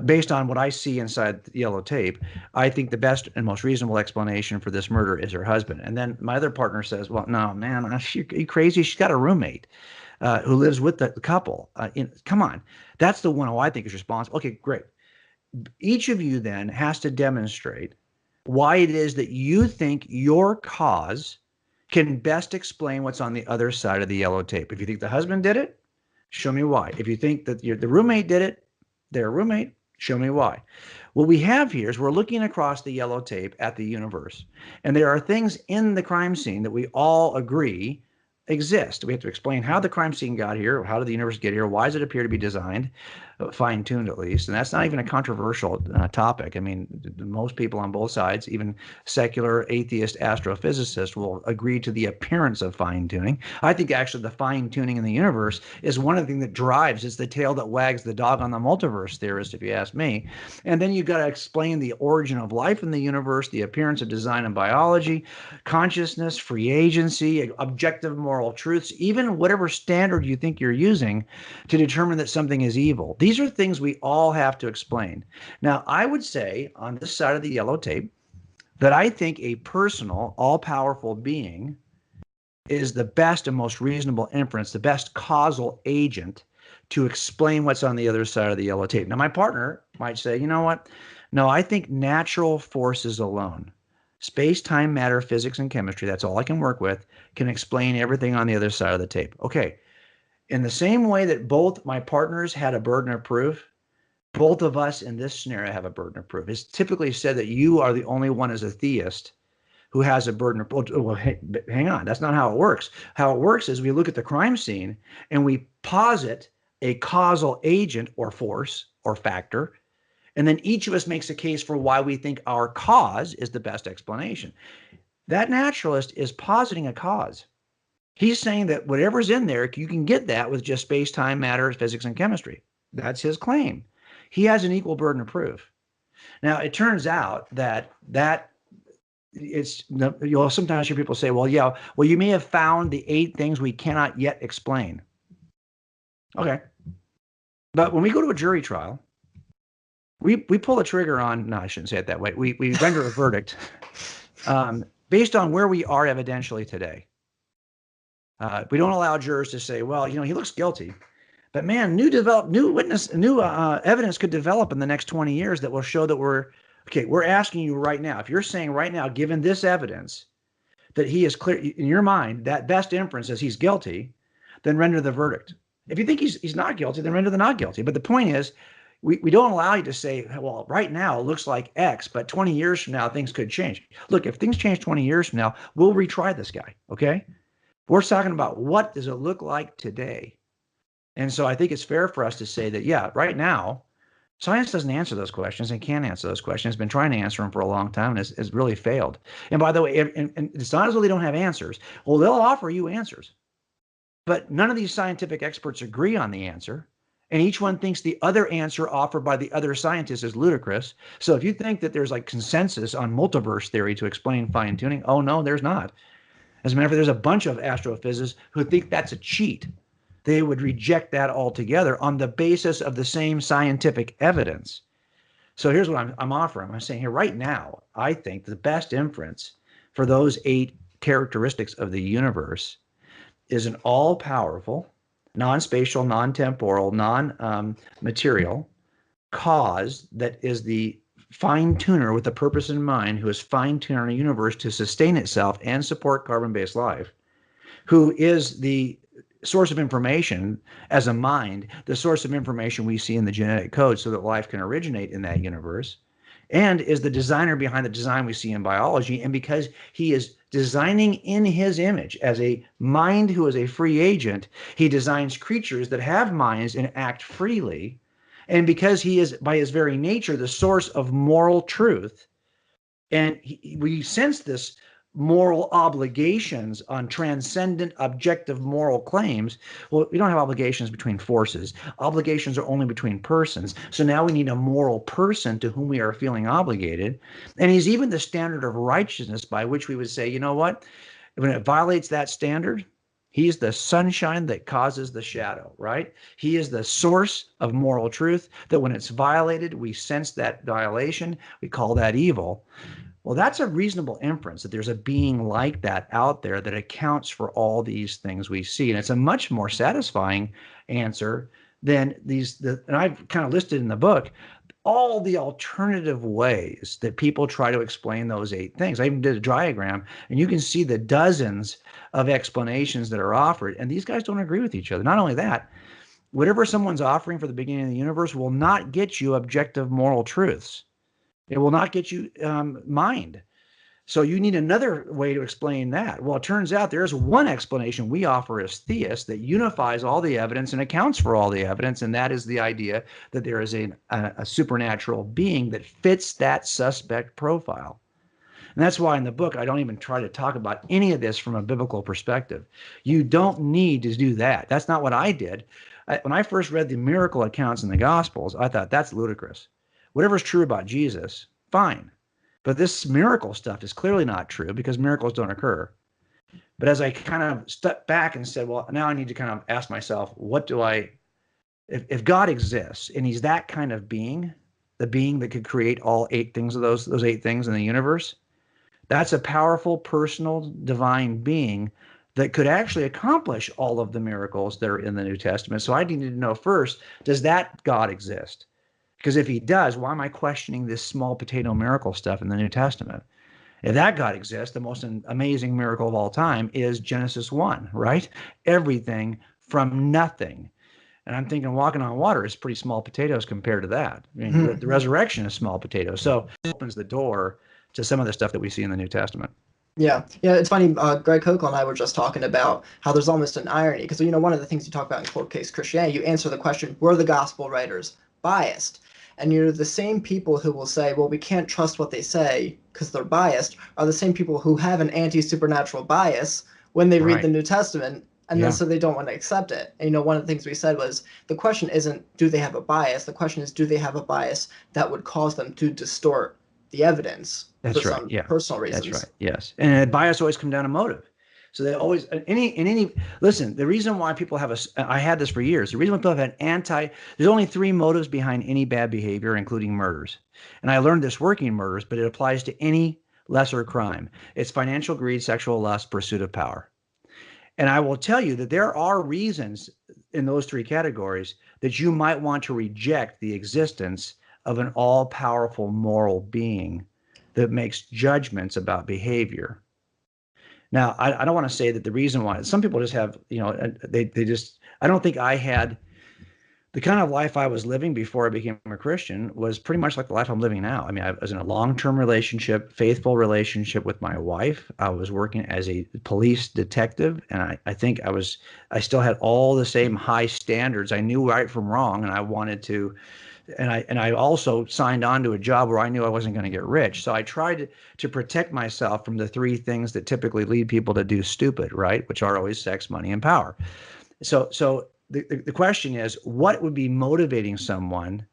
Based on what I see inside the yellow tape, I think the best and most reasonable explanation for this murder is her husband. And then my other partner says, well, no, man, are you crazy? She's got a roommate who lives with the couple. Come on. That's the one who I think is responsible. Okay, great. Each of you then has to demonstrate why it is that you think your cause can best explain what's on the other side of the yellow tape. If you think the husband did it, show me why. If you think that the roommate did it, their roommate, show me why. What we have here is we're looking across the yellow tape at the universe, and there are things in the crime scene that we all agree exist. We have to explain how the crime scene got here, how did the universe get here, why does it appear to be designed, fine-tuned at least, and that's not even a controversial topic. I mean, most people on both sides, even secular atheist astrophysicists, will agree to the appearance of fine-tuning. I think actually the fine-tuning in the universe is one of the things that drives, it's the tail that wags the dog on the multiverse theorist, if you ask me. And then you've got to explain the origin of life in the universe, the appearance of design and biology, consciousness, free agency, objective moral truths, even whatever standard you think you're using to determine that something is evil. These are things we all have to explain. Now, I would say on this side of the yellow tape that I think a personal, all-powerful being is the best and most reasonable inference, the best causal agent to explain what's on the other side of the yellow tape. Now, my partner might say, you know what? No, I think natural forces alone, space, time, matter, physics, and chemistry, that's all I can work with, can explain everything on the other side of the tape. Okay. In the same way that both my partners had a burden of proof, both of us in this scenario have a burden of proof. It's typically said that you are the only one as a theist who has a burden of proof. Well, hang on. That's not how it works. How it works is we look at the crime scene and we posit a causal agent or force or factor, and then each of us makes a case for why we think our cause is the best explanation. That naturalist is positing a cause. He's saying that whatever's in there, you can get that with just space, time, matter, physics, and chemistry. That's his claim. He has an equal burden of proof. Now, it turns out that you'll sometimes hear people say, well, yeah, well, you may have found the 8 things we cannot yet explain. Okay. But when we go to a jury trial, we pull the trigger on, no, I shouldn't say it that way. We render a verdict based on where we are evidentially today. We don't allow jurors to say, well, he looks guilty, but man, new evidence could develop in the next 20 years that will show that we're asking you right now, if you're saying right now, given this evidence, that he is clear in your mind, that best inference is he's guilty, then render the verdict. If you think he's not guilty, then render the not guilty. But the point is, we don't allow you to say, well, right now it looks like X, but 20 years from now, things could change. Look, if things change 20 years from now, we'll retry this guy, okay? We're talking about what does it look like today? And so I think it's fair for us to say that, yeah, right now, science doesn't answer those questions and can't answer those questions. It's been trying to answer them for a long time and has really failed. And by the way, and it's not as though they don't have answers. Well, they'll offer you answers. But none of these scientific experts agree on the answer. And each one thinks the other answer offered by the other scientists is ludicrous. So if you think that there's like consensus on multiverse theory to explain fine tuning, oh no, there's not. As a matter of fact, there's a bunch of astrophysicists who think that's a cheat. They would reject that altogether on the basis of the same scientific evidence. So here's what I'm offering. I'm saying here right now, I think the best inference for those 8 characteristics of the universe is an all-powerful, non-spatial, non-temporal, non-material cause that is the fine-tuner with a purpose in mind, who is fine-tuning our universe to sustain itself and support carbon-based life, who is the source of information as a mind, the source of information we see in the genetic code so that life can originate in that universe, and is the designer behind the design we see in biology. And because he is designing in his image as a mind who is a free agent, he designs creatures that have minds and act freely. And because he is, by his very nature, the source of moral truth, and we sense this moral obligations on transcendent objective moral claims. Well, we don't have obligations between forces. Obligations are only between persons. So now we need a moral person to whom we are feeling obligated. And he's even the standard of righteousness by which we would say, you know what? When it violates that standard, he's the sunshine that causes the shadow, right? He is the source of moral truth that when it's violated, we sense that violation. We call that evil. Well, that's a reasonable inference that there's a being like that out there that accounts for all these things we see. And it's a much more satisfying answer than and I've kind of listed in the book, all the alternative ways that people try to explain those 8 things. I even did a diagram, and you can see the dozens of explanations that are offered. And these guys don't agree with each other. Not only that, whatever someone's offering for the beginning of the universe will not get you objective moral truths. It will not get you mind. So you need another way to explain that. Well, it turns out there's one explanation we offer as theists that unifies all the evidence and accounts for all the evidence, and that is the idea that there is a supernatural being that fits that suspect profile. And that's why in the book, I don't even try to talk about any of this from a biblical perspective. You don't need to do that. That's not what I did. When I first read the miracle accounts in the Gospels, I thought that's ludicrous. Whatever's true about Jesus, fine. But this miracle stuff is clearly not true because miracles don't occur. But as I kind of stepped back and said, well, now I need to kind of ask myself, if God exists and he's that kind of being, the being that could create all 8 things of those 8 things in the universe, that's a powerful, personal, divine being that could actually accomplish all of the miracles that are in the New Testament. So I needed to know first, does that God exist? Because if he does, why am I questioning this small potato miracle stuff in the New Testament? If that God exists, the most amazing miracle of all time is Genesis 1, right? Everything from nothing. And I'm thinking walking on water is pretty small potatoes compared to that. I mean, the resurrection is small potatoes. So it opens the door to some of the stuff that we see in the New Testament. Yeah, it's funny. Greg Kokel and I were just talking about how there's almost an irony because, one of the things you talk about in Cold Case Christianity, you answer the question, were the gospel writers biased? And the same people who will say, well, we can't trust what they say because they're biased, are the same people who have an anti-supernatural bias when they read the New Testament, and then so they don't want to accept it. And one of the things we said was, the question isn't, do they have a bias? The question is, do they have a bias that would cause them to distort the evidence for some personal reasons? That's right, yes. And bias always comes down to motive. So they always, listen, the reason why people have I had this for years, the reason why people have there's only 3 motives behind any bad behavior, including murders. And I learned this working murders, but it applies to any lesser crime. It's financial greed, sexual lust, pursuit of power. And I will tell you that there are reasons in those 3 categories that you might want to reject the existence of an all-powerful moral being that makes judgments about behavior. Now, I don't want to say that the reason why some people just have, they just, I don't think I had the kind of life I was living before I became a Christian was pretty much like the life I'm living now. I mean, I was in a long-term relationship, faithful relationship with my wife. I was working as a police detective, and I think I still had all the same high standards. I knew right from wrong, and I wanted to, and I also signed on to a job where I knew I wasn't going to get rich. So I tried to protect myself from the three things that typically lead people to do stupid, right? Which are always sex, money, and power. So the question is, what would be motivating someone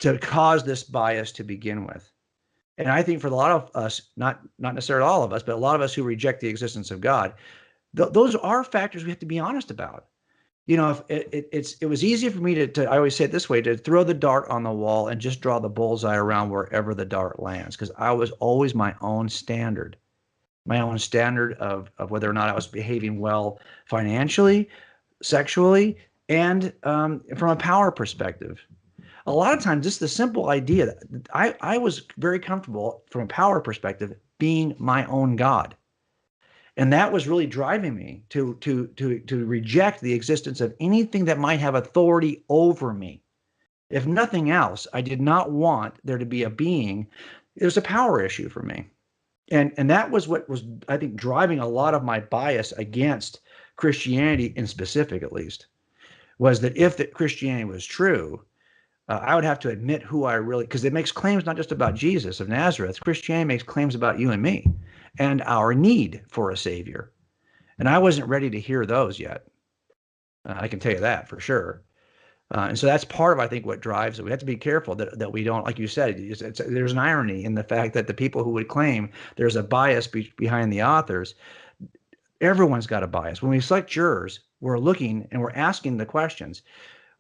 to cause this bias to begin with? And I think for a lot of us, not necessarily all of us, but a lot of us who reject the existence of God, those are factors we have to be honest about. If it was easy for me to I always say it this way, to throw the dart on the wall and just draw the bullseye around wherever the dart lands, because I was always my own standard of whether or not I was behaving well financially, sexually, and from a power perspective. A lot of times, just the simple idea that I was very comfortable from a power perspective being my own God. And that was really driving me to reject the existence of anything that might have authority over me. If nothing else, I did not want there to be a being. It was a power issue for me. And that was what was, I think, driving a lot of my bias against Christianity in specific, at least, was that if that Christianity was true, I would have to admit who I really, because it makes claims not just about Jesus of Nazareth. Christianity makes claims about you and me and our need for a savior. And I wasn't ready to hear those yet. I can tell you that for sure. And so that's part of, I think, what drives it. We have to be careful that we don't, like you said, there's an irony in the fact that the people who would claim there's a bias behind the authors, everyone's got a bias. When we select jurors, we're looking and we're asking the questions.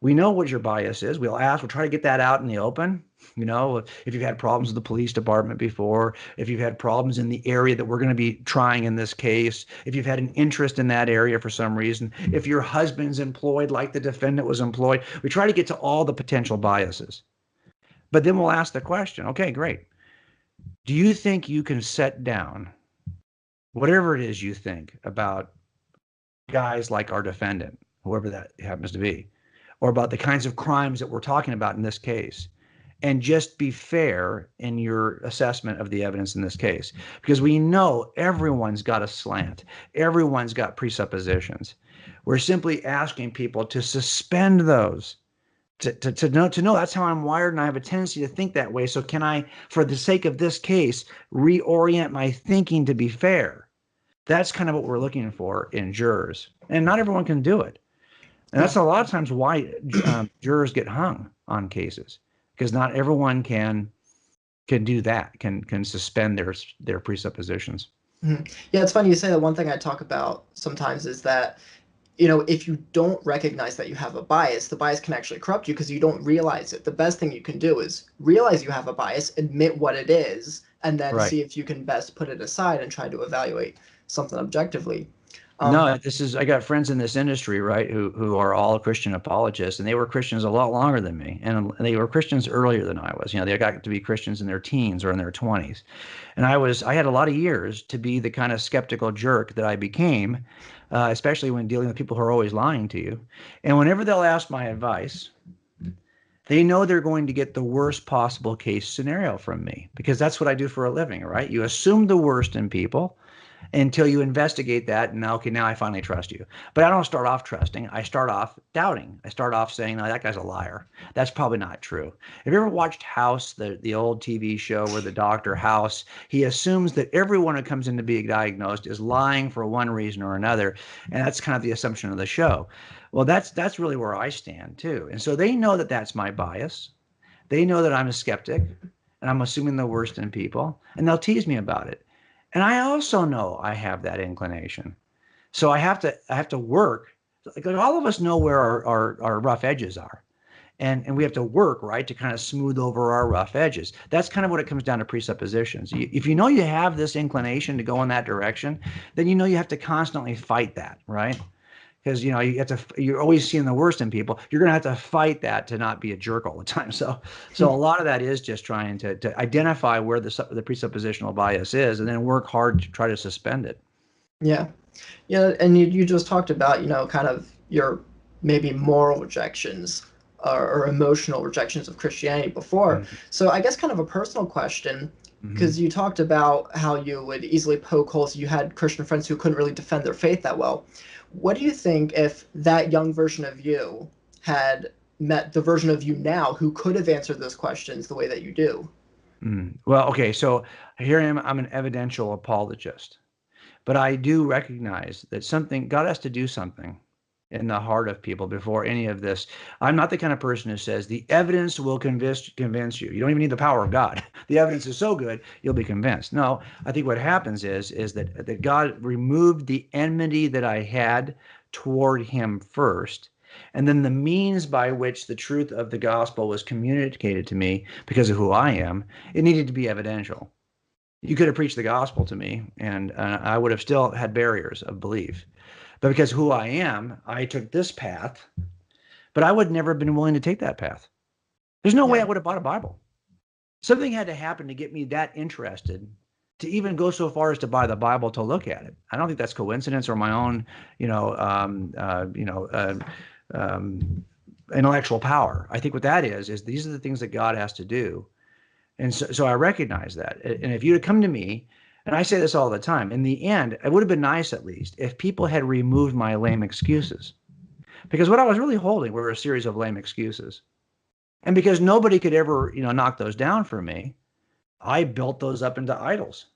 We know what your bias is. We'll try to get that out in the open. If you've had problems with the police department before, if you've had problems in the area that we're going to be trying in this case, if you've had an interest in that area for some reason, if your husband's employed like the defendant was employed, we try to get to all the potential biases. But then we'll ask the question, okay, great. Do you think you can set down whatever it is you think about guys like our defendant, whoever that happens to be, or about the kinds of crimes that we're talking about in this case, and just be fair in your assessment of the evidence in this case? Because we know everyone's got a slant. Everyone's got presuppositions. We're simply asking people to suspend those, to know that's how I'm wired and I have a tendency to think that way. So can I, for the sake of this case, reorient my thinking to be fair? That's kind of what we're looking for in jurors. And not everyone can do it. And that's a lot of times why jurors get hung on cases, because not everyone can do that, can suspend their presuppositions. Mm-hmm. Yeah, it's funny you say that. One thing I talk about sometimes is that, if you don't recognize that you have a bias, the bias can actually corrupt you because you don't realize it. The best thing you can do is realize you have a bias, admit what it is, and then Right. see if you can best put it aside and try to evaluate something objectively. No, I got friends in this industry, right, who are all Christian apologists, and they were Christians a lot longer than me, and they were Christians earlier than I was. They got to be Christians in their teens or in their 20s. And I had a lot of years to be the kind of skeptical jerk that I became, especially when dealing with people who are always lying to you. And whenever they'll ask my advice, they know they're going to get the worst possible case scenario from me, because that's what I do for a living, right? You assume the worst in people until you investigate that, and okay, now I finally trust you. But I don't start off trusting. I start off doubting. I start off saying, no, that guy's a liar. That's probably not true. Have you ever watched House, the old TV show where the Dr. House, he assumes that everyone who comes in to be diagnosed is lying for one reason or another, and that's kind of the assumption of the show. Well, that's really where I stand too. And so they know that that's my bias. They know that I'm a skeptic, and I'm assuming the worst in people, and they'll tease me about it. And I also know I have that inclination. So I have to work. Like all of us know where our rough edges are. And we have to work, right, to kind of smooth over our rough edges. That's kind of what it comes down to, presuppositions. If you know you have this inclination to go in that direction, then you have to constantly fight that, right? Because you're always seeing the worst in people. You're going to have to fight that to not be a jerk all the time. So a lot of that is just trying to identify where the presuppositional bias is, and then work hard to try to suspend it. Yeah. Yeah, and you just talked about, kind of your maybe moral rejections or emotional rejections of Christianity before. Mhm. So I guess kind of a personal question, because Mhm. you talked about how you would easily poke holes. You had Christian friends who couldn't really defend their faith that well. What do you think if that young version of you had met the version of you now who could have answered those questions the way that you do? Well, okay, so here I am. I'm an evidential apologist, but I do recognize that God has to do something in the heart of people before any of this. I'm not the kind of person who says the evidence will convince you. You don't even need the power of God. The evidence is so good, you'll be convinced. No, I think what happens is that God removed the enmity that I had toward him first. And then the means by which the truth of the gospel was communicated to me because of who I am, it needed to be evidential. You could have preached the gospel to me, and I would have still had barriers of belief. But because who I am, I took this path, but I would never have been willing to take that path. There's no way I Yeah. would have bought a Bible. Something had to happen to get me that interested to even go so far as to buy the Bible to look at it. I don't think that's coincidence or my own, you know, um, uh, you know, uh, um, intellectual power. I think what that is these are the things that God has to do. And so I recognize that. And if you had come to me, and I say this all the time, in the end, it would have been nice at least if people had removed my lame excuses. Because what I was really holding were a series of lame excuses. And because nobody could ever, knock those down for me, I built those up into idols.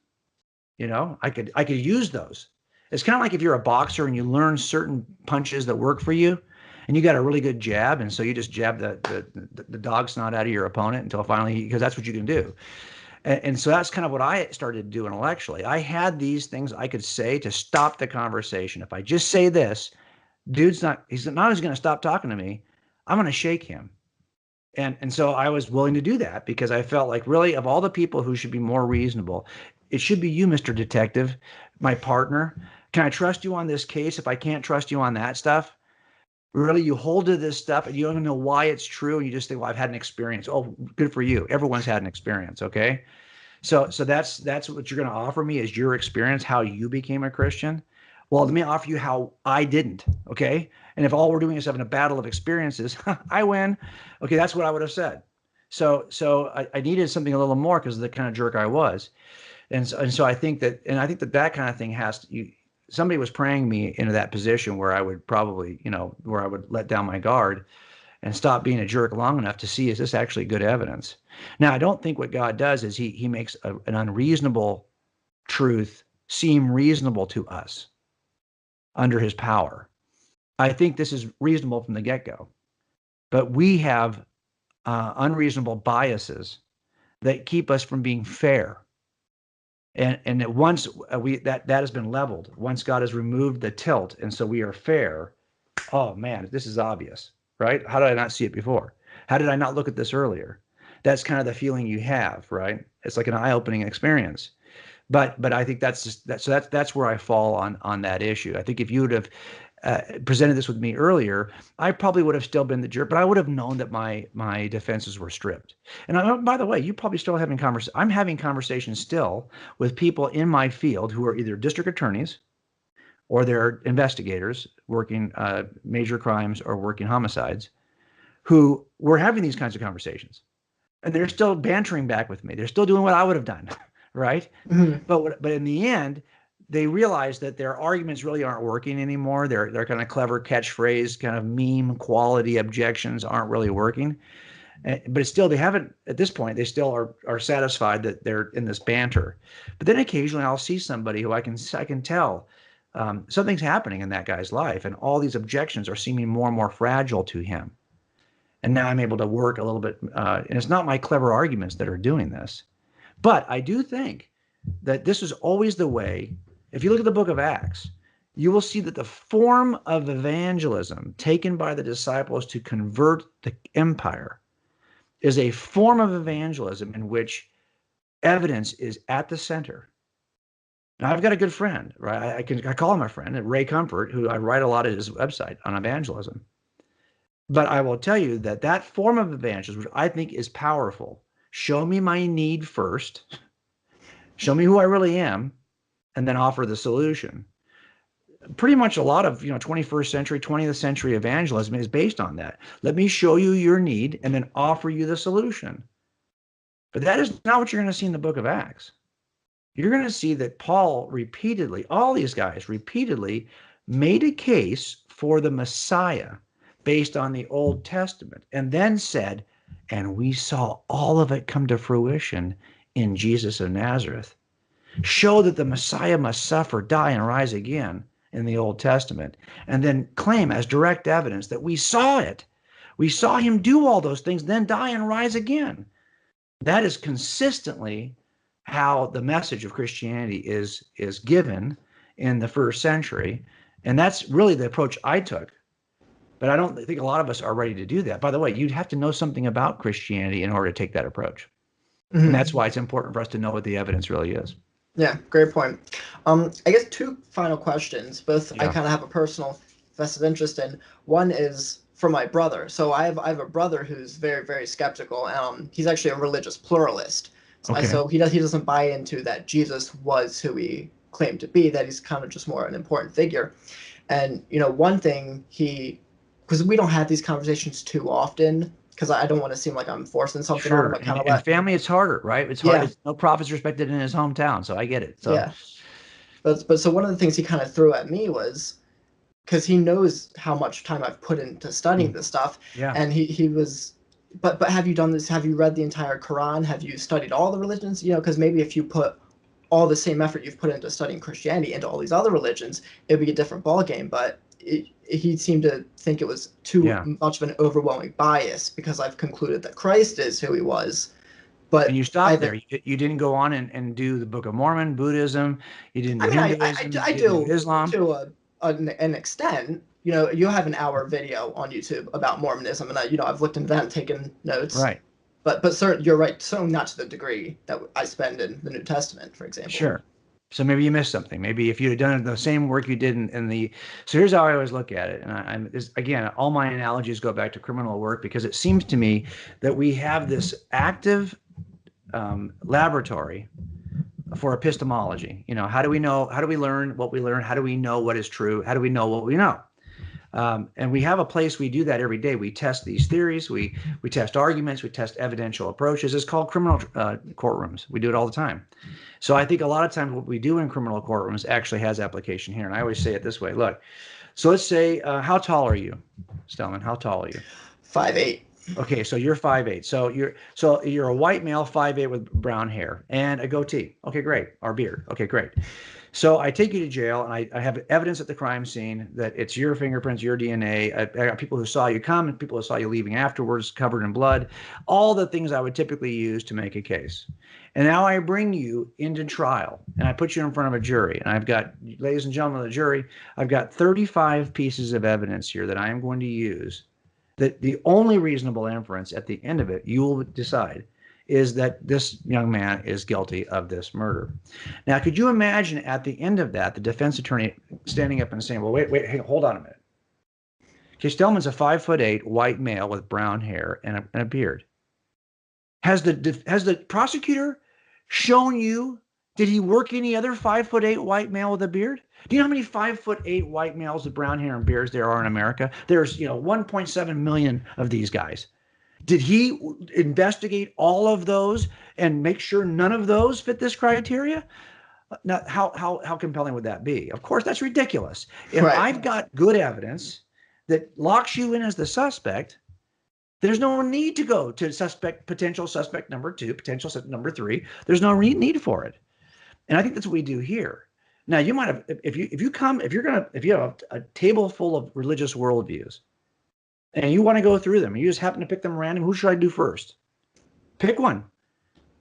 I could use those. It's kind of like if you're a boxer and you learn certain punches that work for you, and you got a really good jab, and so you just jab the dog snot out of your opponent until finally, because that's what you can do. And so that's kind of what I started to do intellectually. I had these things I could say to stop the conversation. If I just say this, he's not only going to stop talking to me, I'm going to shake him. And so I was willing to do that because I felt like, really, of all the people who should be more reasonable, it should be you, Mr. Detective, my partner. Can I trust you on this case if I can't trust you on that stuff? Really, you hold to this stuff and you don't even know why it's true, and you just think, well, I've had an experience. Oh, good for you. Everyone's had an experience, okay? So that's what you're going to offer me is your experience, how you became a Christian. Well, let me offer you how I didn't. Okay. And if all we're doing is having a battle of experiences, I win. Okay, that's what I would have said. So I needed something a little more because of the kind of jerk I was. And so I think that kind of thing has to, somebody was praying me into that position where I would probably, where I would let down my guard and stop being a jerk long enough to see, is this actually good evidence? Now, I don't think what God does is he makes an unreasonable truth seem reasonable to us under his power. I think this is reasonable from the get-go, but we have unreasonable biases that keep us from being fair. And that once that has been leveled, once God has removed the tilt, and so we are fair. Oh man, this is obvious, right? How did I not see it before? How did I not look at this earlier? That's kind of the feeling you have, right? It's like an eye-opening experience. But I think that's just that. So that's where I fall on that issue. I think if you would have presented this with me earlier, I probably would have still been the jerk, but I would have known that my defenses were stripped. And by the way, you probably still having conversations. I'm having conversations still with people in my field who are either district attorneys or they're investigators working major crimes or working homicides, who were having these kinds of conversations, and they're still bantering back with me. They're still doing what I would have done, right? Mhm. But in the end, they realize that their arguments really aren't working anymore. Their kind of clever catchphrase, kind of meme quality objections aren't really working. But it's still, they haven't, at this point, they still are satisfied that they're in this banter. But then occasionally I'll see somebody who I can tell something's happening in that guy's life, and all these objections are seeming more and more fragile to him. And now I'm able to work a little bit, and it's not my clever arguments that are doing this. But I do think that this is always the way. If you look at the book of Acts, you will see that the form of evangelism taken by the disciples to convert the empire is a form of evangelism in which evidence is at the center. Now, I've got a good friend, right? I call him a friend, Ray Comfort, who I write a lot at his website on evangelism. But I will tell you that that form of evangelism, which I think is powerful, show me my need first, show me who I really am, and then offer the solution. pretty much a lot of 21st century, 20th century evangelism is based on that. Let me show you your need and then offer you the solution. But that is not what you're going to see in the book of Acts. You're going to see that Paul repeatedly, all these guys repeatedly made a case for the Messiah based on the Old Testament, and then said, and we saw all of it come to fruition in Jesus of Nazareth. Show that the Messiah must suffer, die, and rise again in the Old Testament, and then claim as direct evidence that we saw it. We saw him do all those things, then die and rise again. That is consistently how the message of Christianity is given in the first century. And that's really the approach I took. But I don't think a lot of us are ready to do that. By the way, you'd have to know something about Christianity in order to take that approach. Mm-hmm. And that's why it's important for us to know what the evidence really is. Yeah, great point. I guess two final questions, both I kind of have a personal vested interest in. One is for my brother. So I have a brother who's very, very skeptical. He's actually a religious pluralist. So he doesn't buy into that Jesus was who he claimed to be, that he's kind of just more an important figure. And, one thing because we don't have these conversations too often, because I don't want to seem like I'm forcing something on him. But in family, it's harder, right? It's hard. Yeah. No prophet's respected in his hometown, so I get it. So. Yeah. But so one of the things he kind of threw at me was, because he knows how much time I've put into studying this stuff. Yeah. And he was, but have you done this? Have you read the entire Quran? Have you studied all the religions? Because maybe if you put all the same effort you've put into studying Christianity into all these other religions, it would be a different ballgame. But he seemed to think it was too much of an overwhelming bias, because I've concluded that Christ is who he was. And you stopped there. You didn't go on and do the Book of Mormon, Buddhism. You didn't do Hinduism. I do Islam to an extent. You have an hour video on YouTube about Mormonism, and I've looked into that and taken notes. Right. But sir, you're right. So not to the degree that I spend in the New Testament, for example. Sure. So maybe you missed something. Maybe if you'd have done the same work you did in the. So here's how I always look at it. And again, all my analogies go back to criminal work, because it seems to me that we have this active laboratory for epistemology. How do we know? How do we learn what we learn? How do we know what is true? How do we know what we know? And we have a place we do that every day. We test these theories. We test arguments. We test evidential approaches. It's called criminal courtrooms. We do it all the time. So I think a lot of times what we do in criminal courtrooms actually has application here. And I always say it this way. Look, so let's say, how tall are you, Stellman? How tall are you? 5'8". Okay, so you're 5'8". So you're a white male, 5'8", with brown hair and a goatee. Okay, great. Or beard. Okay, great. So I take you to jail, and I have evidence at the crime scene that it's your fingerprints, your DNA. I got people who saw you come and people who saw you leaving afterwards, covered in blood, all the things I would typically use to make a case. And now I bring you into trial, and I put you in front of a jury. And I've got, ladies and gentlemen of the jury, I've got 35 pieces of evidence here that I am going to use, that the only reasonable inference at the end of it, you will decide, is that this young man is guilty of this murder. Now, could you imagine at the end of that, the defense attorney standing up and saying, well, wait, hey, hold on a minute. Okay, Stellman's a 5'8" white male with brown hair and a beard. Has the prosecutor shown you, did he work any other 5'8" white male with a beard? Do you know how many 5'8" white males with brown hair and beards there are in America? There's 1.7 million of these guys. Did he investigate all of those and make sure none of those fit this criteria? Now, how compelling would that be? Of course, that's ridiculous. If I've got good evidence that locks you in as the suspect, there's no need to go to potential suspect number 2, potential suspect number 3. There's no need for it. And I think that's what we do here. Now, you might have, if you have a table full of religious worldviews, and you want to go through them, and you just happen to pick them random, who should I do first? Pick one.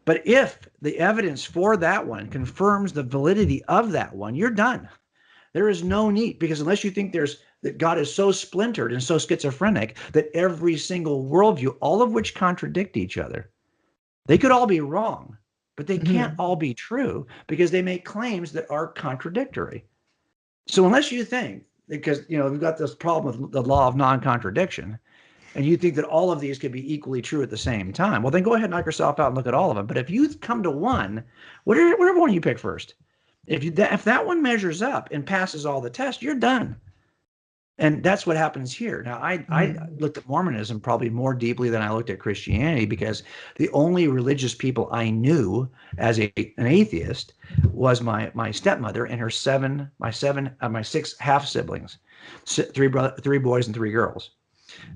But if the evidence for that one confirms the validity of that one, you're done. There is no need, because unless you think that God is so splintered and so schizophrenic that every single worldview, all of which contradict each other, they could all be wrong, but they can't all be true, because they make claims that are contradictory. So unless you think, because we've got this problem with the law of non-contradiction, and you think that all of these could be equally true at the same time, well, then go ahead and knock yourself out and look at all of them. But if you come to one, whatever one you pick first, If that one measures up and passes all the tests, you're done. And that's what happens here. Now, I looked at Mormonism probably more deeply than I looked at Christianity, because the only religious people I knew as an atheist was my stepmother and my six half siblings, three boys and three girls.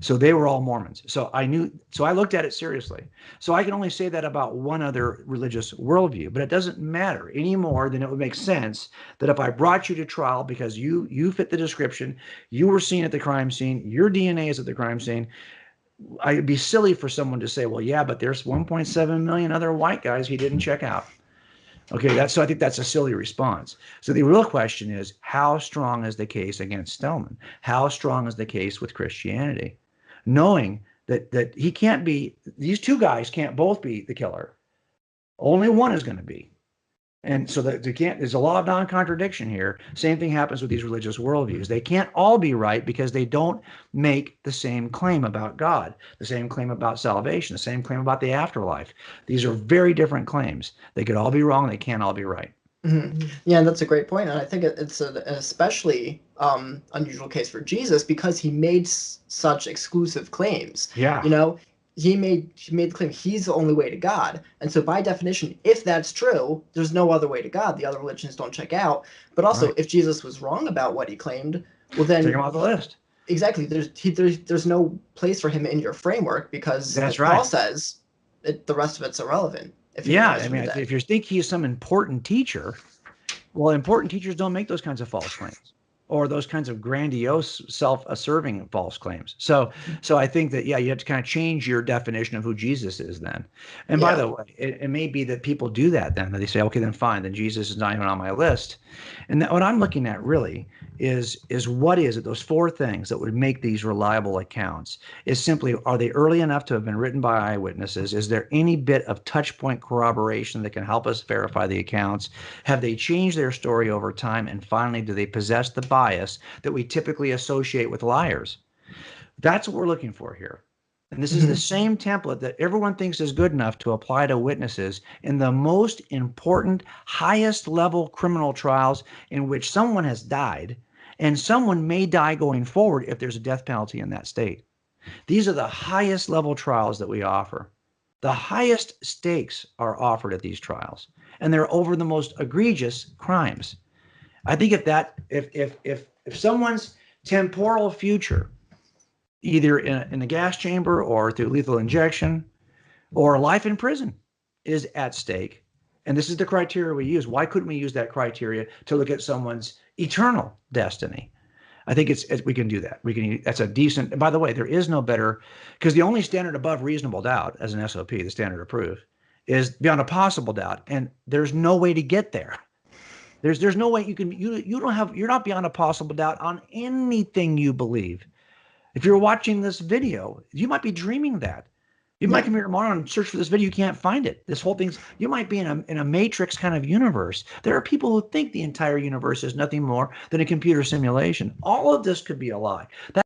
So they were all Mormons. So I looked at it seriously. So I can only say that about one other religious worldview, but it doesn't matter any more than it would make sense that if I brought you to trial because you fit the description, you were seen at the crime scene, your DNA is at the crime scene, I'd be silly for someone to say, well, yeah, but there's 1.7 million other white guys he didn't check out. Okay, so I think that's a silly response. So the real question is, how strong is the case against Stillman? How strong is the case with Christianity? Knowing that he can't be, these two guys can't both be the killer. Only one is going to be. And so that there's a law of non-contradiction here. Same thing happens with these religious worldviews. They can't all be right because they don't make the same claim about God, the same claim about salvation, the same claim about the afterlife. These are very different claims. They could all be wrong. They can't all be right. Mm-hmm. Yeah, and that's a great point. And I think it's an especially unusual case for Jesus because he made such exclusive claims. Yeah. You know, he made the claim he's the only way to God. And so by definition, if that's true, there's no other way to God. The other religions don't check out. But also, if Jesus was wrong about what he claimed, well then take him off the list. Exactly. There's no place for him in your framework because that's Paul says the rest of it's irrelevant. If you think he's some important teacher, well, important teachers don't make those kinds of false claims or those kinds of grandiose, self-asserting false claims. So I think that, you have to kind of change your definition of who Jesus is then. And by the way, it may be that people do that then, that they say, okay, then fine, then Jesus is not even on my list. And what I'm looking at really is what is it, those four things that would make these reliable accounts, is simply, are they early enough to have been written by eyewitnesses? Is there any bit of touch point corroboration that can help us verify the accounts? Have they changed their story over time? And finally, do they possess the bias that we typically associate with liars? That's what we're looking for here. And this is the same template that everyone thinks is good enough to apply to witnesses in the most important, highest level criminal trials in which someone has died and someone may die going forward if there's a death penalty in that state. These are the highest level trials that we offer. The highest stakes are offered at these trials, and they're over the most egregious crimes. I think if someone's temporal future, either in a gas chamber or through lethal injection or life in prison, is at stake, and this is the criteria we use, why couldn't we use that criteria to look at someone's eternal destiny? I think we can do that. That's a decent, and by the way, there is no better, because the only standard above reasonable doubt as an SOP, the standard of proof, is beyond a possible doubt, and there's no way to get there. There's no way you're not beyond a possible doubt on anything you believe. If you're watching this video, you might be dreaming that. You might come here tomorrow and search for this video. You can't find it. This whole thing's, you might be in a matrix kind of universe. There are people who think the entire universe is nothing more than a computer simulation. All of this could be a lie. That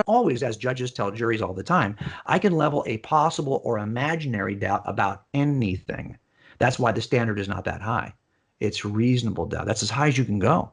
always, as judges tell juries all the time, I can level a possible or imaginary doubt about anything. That's why the standard is not that high. It's reasonable doubt. That's as high as you can go.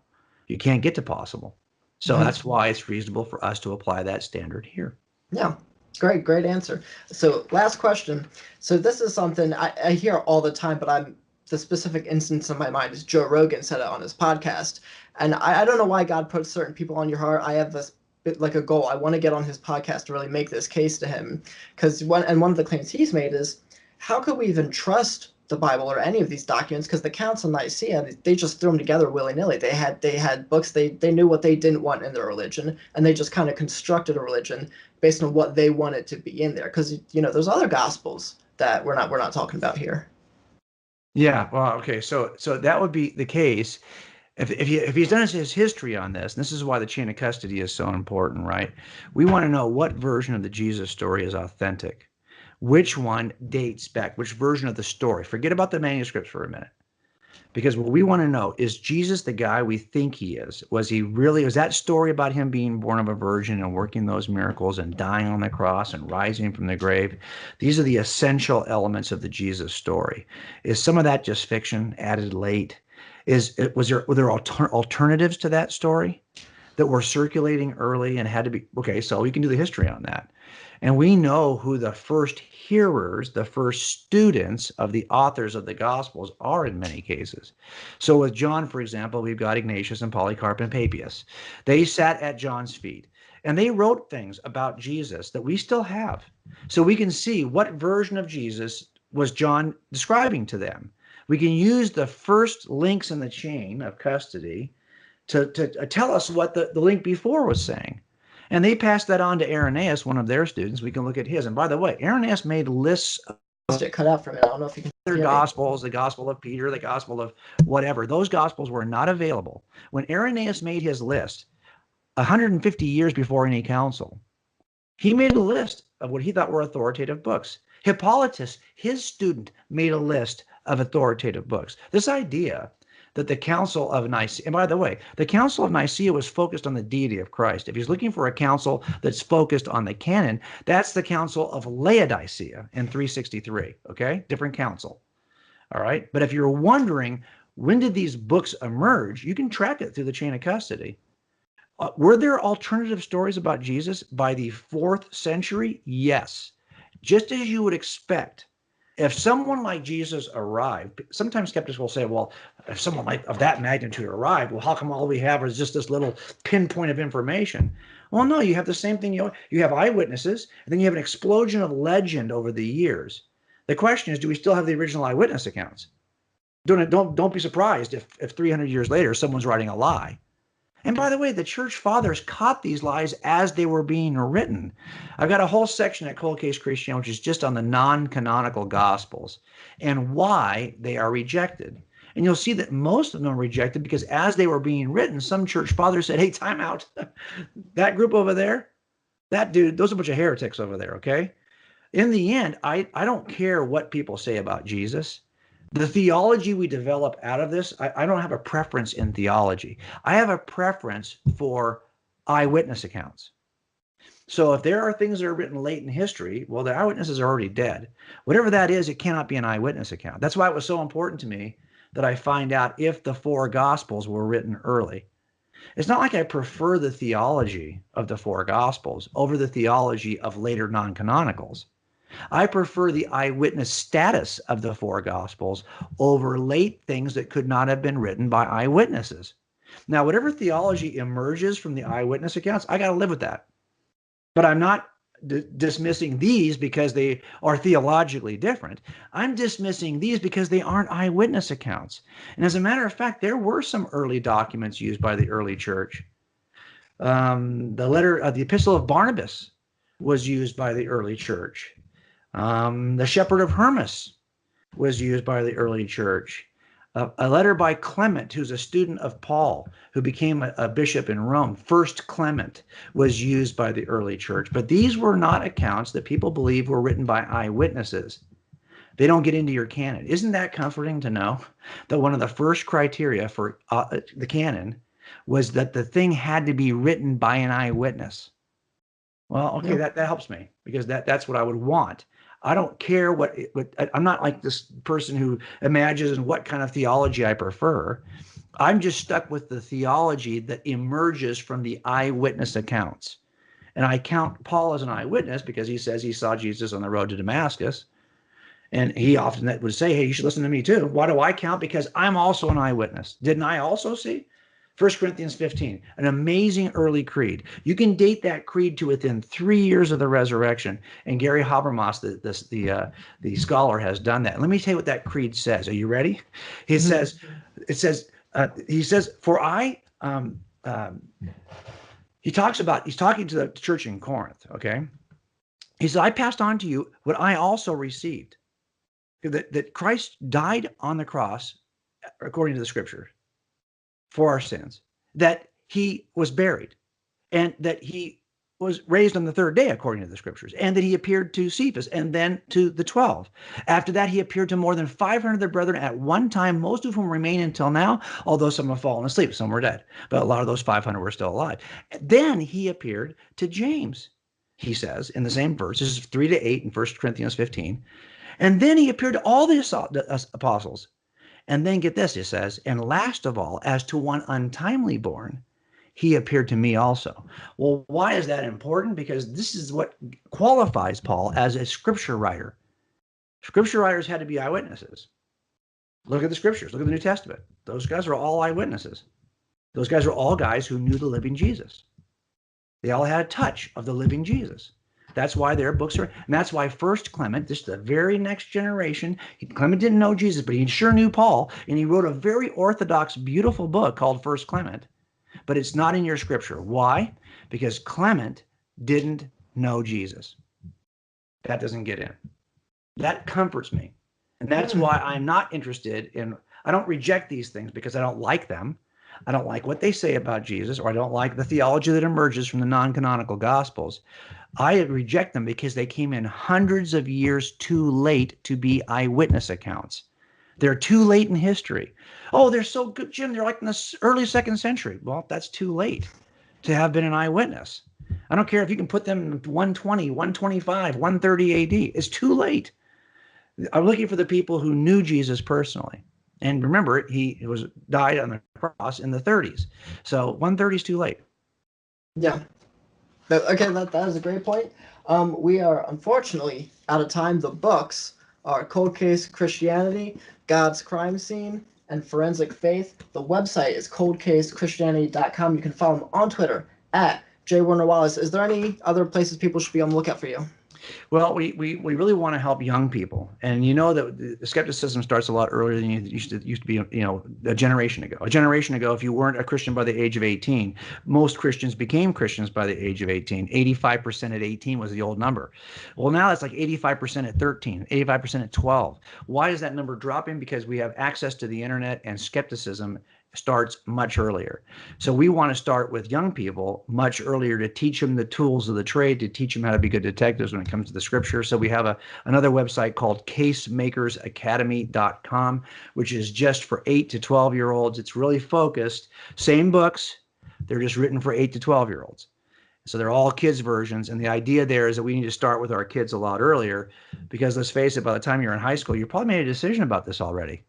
You can't get to possible. So that's why it's reasonable for us to apply that standard here. Yeah, great answer. So last question. So this is something I hear all the time, but the specific instance in my mind is Joe Rogan said it on his podcast. And I don't know why God puts certain people on your heart. I have this bit like a goal. I want to get on his podcast to really make this case to him. Because one of the claims he's made is, how could we even trust the Bible or any of these documents? Because the Council of Nicaea, they just threw them together willy-nilly. They had books, they knew what they didn't want in their religion, and they just kind of constructed a religion based on what they wanted to be in there. Because there's other gospels that we're not talking about here. Yeah, well, okay, so that would be the case if he's done his history on this. And this is why the chain of custody is so important, right? We want to know what version of the Jesus story is authentic. Which one dates back? Which version of the story? Forget about the manuscripts for a minute. Because what we want to know, is Jesus the guy we think he is? Was that story about him being born of a virgin and working those miracles and dying on the cross and rising from the grave? These are the essential elements of the Jesus story. Is some of that just fiction added late? Were there alternatives to that story that were circulating early and had to be, okay, so we can do the history on that. And we know who the first hearers, the first students of the authors of the Gospels are in many cases. So with John, for example, we've got Ignatius and Polycarp and Papias. They sat at John's feet and they wrote things about Jesus that we still have. So we can see what version of Jesus was John describing to them. We can use the first links in the chain of custody to tell us what the link before was saying. And they passed that on to Irenaeus, one of their students. We can look at his. And by the way, Irenaeus made lists of It cut out from it. I don't know if you can other hear me. gospels, the Gospel of Peter, the Gospel of whatever. Those gospels were not available. When Irenaeus made his list 150 years before any council, he made a list of what he thought were authoritative books. Hippolytus, his student, made a list of authoritative books. This idea that the Council of Nicaea, and by the way, the Council of Nicaea was focused on the deity of Christ. If he's looking for a council that's focused on the canon, that's the Council of Laodicea in 363, okay? Different council, all right? But if you're wondering, when did these books emerge, you can track it through the chain of custody. Were there alternative stories about Jesus by the 4th century? Yes. Just as you would expect. If someone like Jesus arrived, sometimes skeptics will say, well, if someone like of that magnitude arrived, well, how come all we have is just this little pinpoint of information? Well, no, you have the same thing. You have eyewitnesses, and then you have an explosion of legend over the years. The question is, do we still have the original eyewitness accounts? Don't be surprised if 300 years later someone's writing a lie. And by the way, the church fathers caught these lies as they were being written. I've got a whole section at Cold Case Christianity, which is just on the non-canonical gospels and why they are rejected. And you'll see that most of them are rejected because as they were being written, some church fathers said, hey, time out. That group over there, that dude, those are a bunch of heretics over there, okay? In the end, I don't care what people say about Jesus. The theology we develop out of this, I don't have a preference in theology. I have a preference for eyewitness accounts. So if there are things that are written late in history, well, the eyewitnesses are already dead. Whatever that is, it cannot be an eyewitness account. That's why it was so important to me that I find out if the 4 Gospels were written early. It's not like I prefer the theology of the 4 Gospels over the theology of later non-canonicals. I prefer the eyewitness status of the 4 Gospels over late things that could not have been written by eyewitnesses. Now, whatever theology emerges from the eyewitness accounts, I got to live with that. But I'm not dismissing these because they are theologically different. I'm dismissing these because they aren't eyewitness accounts. And as a matter of fact, there were some early documents used by the early church. The Epistle of Barnabas was used by the early church. The Shepherd of Hermas was used by the early church. A letter by Clement, who's a student of Paul, who became a bishop in Rome, First Clement, was used by the early church. But these were not accounts that people believe were written by eyewitnesses. They don't get into your canon. Isn't that comforting to know that one of the first criteria for the canon was that the thing had to be written by an eyewitness? Well, okay, that helps me because that's what I would want. I don't care what I'm not like this person who imagines what kind of theology I prefer. I'm just stuck with the theology that emerges from the eyewitness accounts. And I count Paul as an eyewitness because he says he saw Jesus on the road to Damascus. And he often would say, hey, you should listen to me too. Why do I count? Because I'm also an eyewitness. Didn't I also see? 1 Corinthians 15, an amazing early creed. You can date that creed to within 3 years of the resurrection. And Gary Habermas, the scholar, has done that. Let me tell you what that creed says. Are you ready? He says, for I, he's talking to the church in Corinth, okay? He said, I passed on to you what I also received. That Christ died on the cross, according to the scripture, for our sins, that he was buried, and that he was raised on the 3rd day, according to the scriptures, and that he appeared to Cephas and then to the 12. After that, he appeared to more than 500 of their brethren at one time, most of whom remain until now, although some have fallen asleep, some were dead, but a lot of those 500 were still alive. Then he appeared to James, he says, in the same verse. This is 3-8 in 1 Corinthians 15. And then he appeared to all the apostles. And then get this, it says, and last of all, as to one untimely born, he appeared to me also. Well, why is that important? Because this is what qualifies Paul as a scripture writer. Scripture writers had to be eyewitnesses. Look at the scriptures. Look at the New Testament. Those guys are all eyewitnesses. Those guys are all guys who knew the living Jesus. They all had a touch of the living Jesus. That's why their books are, and that's why First Clement, this is the very next generation. Clement didn't know Jesus, but he sure knew Paul, and he wrote a very orthodox, beautiful book called First Clement. But it's not in your scripture. Why? Because Clement didn't know Jesus. That doesn't get in. That comforts me. And that's why I'm not interested in, I don't reject these things because I don't like them. I don't like what they say about Jesus, or I don't like the theology that emerges from the non-canonical gospels. I reject them because they came in hundreds of years too late to be eyewitness accounts. They're too late in history. Oh, they're so good, Jim. They're like in the early 2nd century. Well, that's too late to have been an eyewitness. I don't care if you can put them in 120, 125, 130 AD. It's too late. I'm looking for the people who knew Jesus personally. And remember, he was died on the cross in the 30s. So 130 is too late. Yeah. Okay, that is a great point. We are unfortunately out of time. The books are Cold Case Christianity, God's Crime Scene, and Forensic Faith. The website is coldcasechristianity.com. You can follow them on Twitter at J. Warner Wallace. Is there any other places people should be on the lookout for you? Well, we really want to help young people, and you know that the skepticism starts a lot earlier than you used to be. You know, a generation ago. A generation ago, if you weren't a Christian by the age of 18, most Christians became Christians by the age of 18. 85% at 18 was the old number. Well, now it's like 85% at 13, 85% at 12. Why is that number dropping? Because we have access to the internet, and skepticism starts much earlier. So we want to start with young people much earlier to teach them the tools of the trade, to teach them how to be good detectives when it comes to the scripture. So we have another website called casemakersacademy.com, which is just for 8 to 12-year-olds. It's really focused. Same books. They're just written for 8 to 12-year-olds. So they're all kids versions. And the idea there is that we need to start with our kids a lot earlier, because let's face it, by the time you're in high school, you probably made a decision about this already.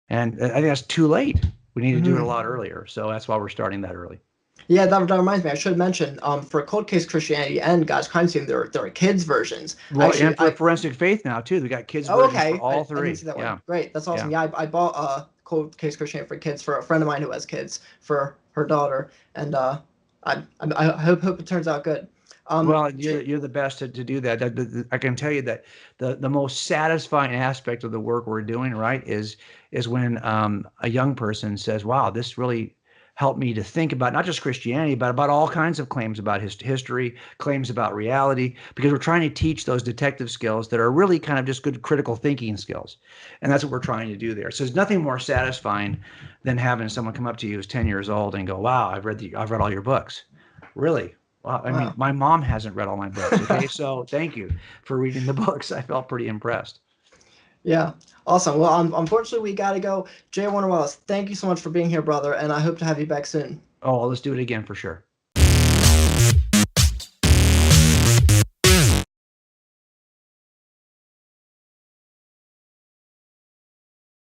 And I think that's too late. We need to do it a lot earlier. So that's why we're starting that early. Yeah, that reminds me. I should mention, for Cold Case Christianity and God's Crime Scene, there are kids versions. Well, actually, and for Forensic Faith now too. We got kids versions for all three. I didn't see that yeah. one. Great, that's awesome. Yeah, I bought Cold Case Christianity for kids for a friend of mine who has kids, for her daughter, and I hope it turns out good. Well, you're the best to do that. I can tell you that the most satisfying aspect of the work we're doing, right, is when a young person says, "Wow, this really helped me to think about not just Christianity, but about all kinds of claims about history, claims about reality," because we're trying to teach those detective skills that are really kind of just good critical thinking skills. And that's what we're trying to do there. So there's nothing more satisfying than having someone come up to you who's 10 years old and go, "Wow, I've read all your books." Really? Well, I mean, my mom hasn't read all my books. Okay, so thank you for reading the books. I felt pretty impressed. Yeah, awesome. Well, unfortunately, we got to go. J. Warner Wallace, thank you so much for being here, brother, and I hope to have you back soon. Oh, let's do it again for sure.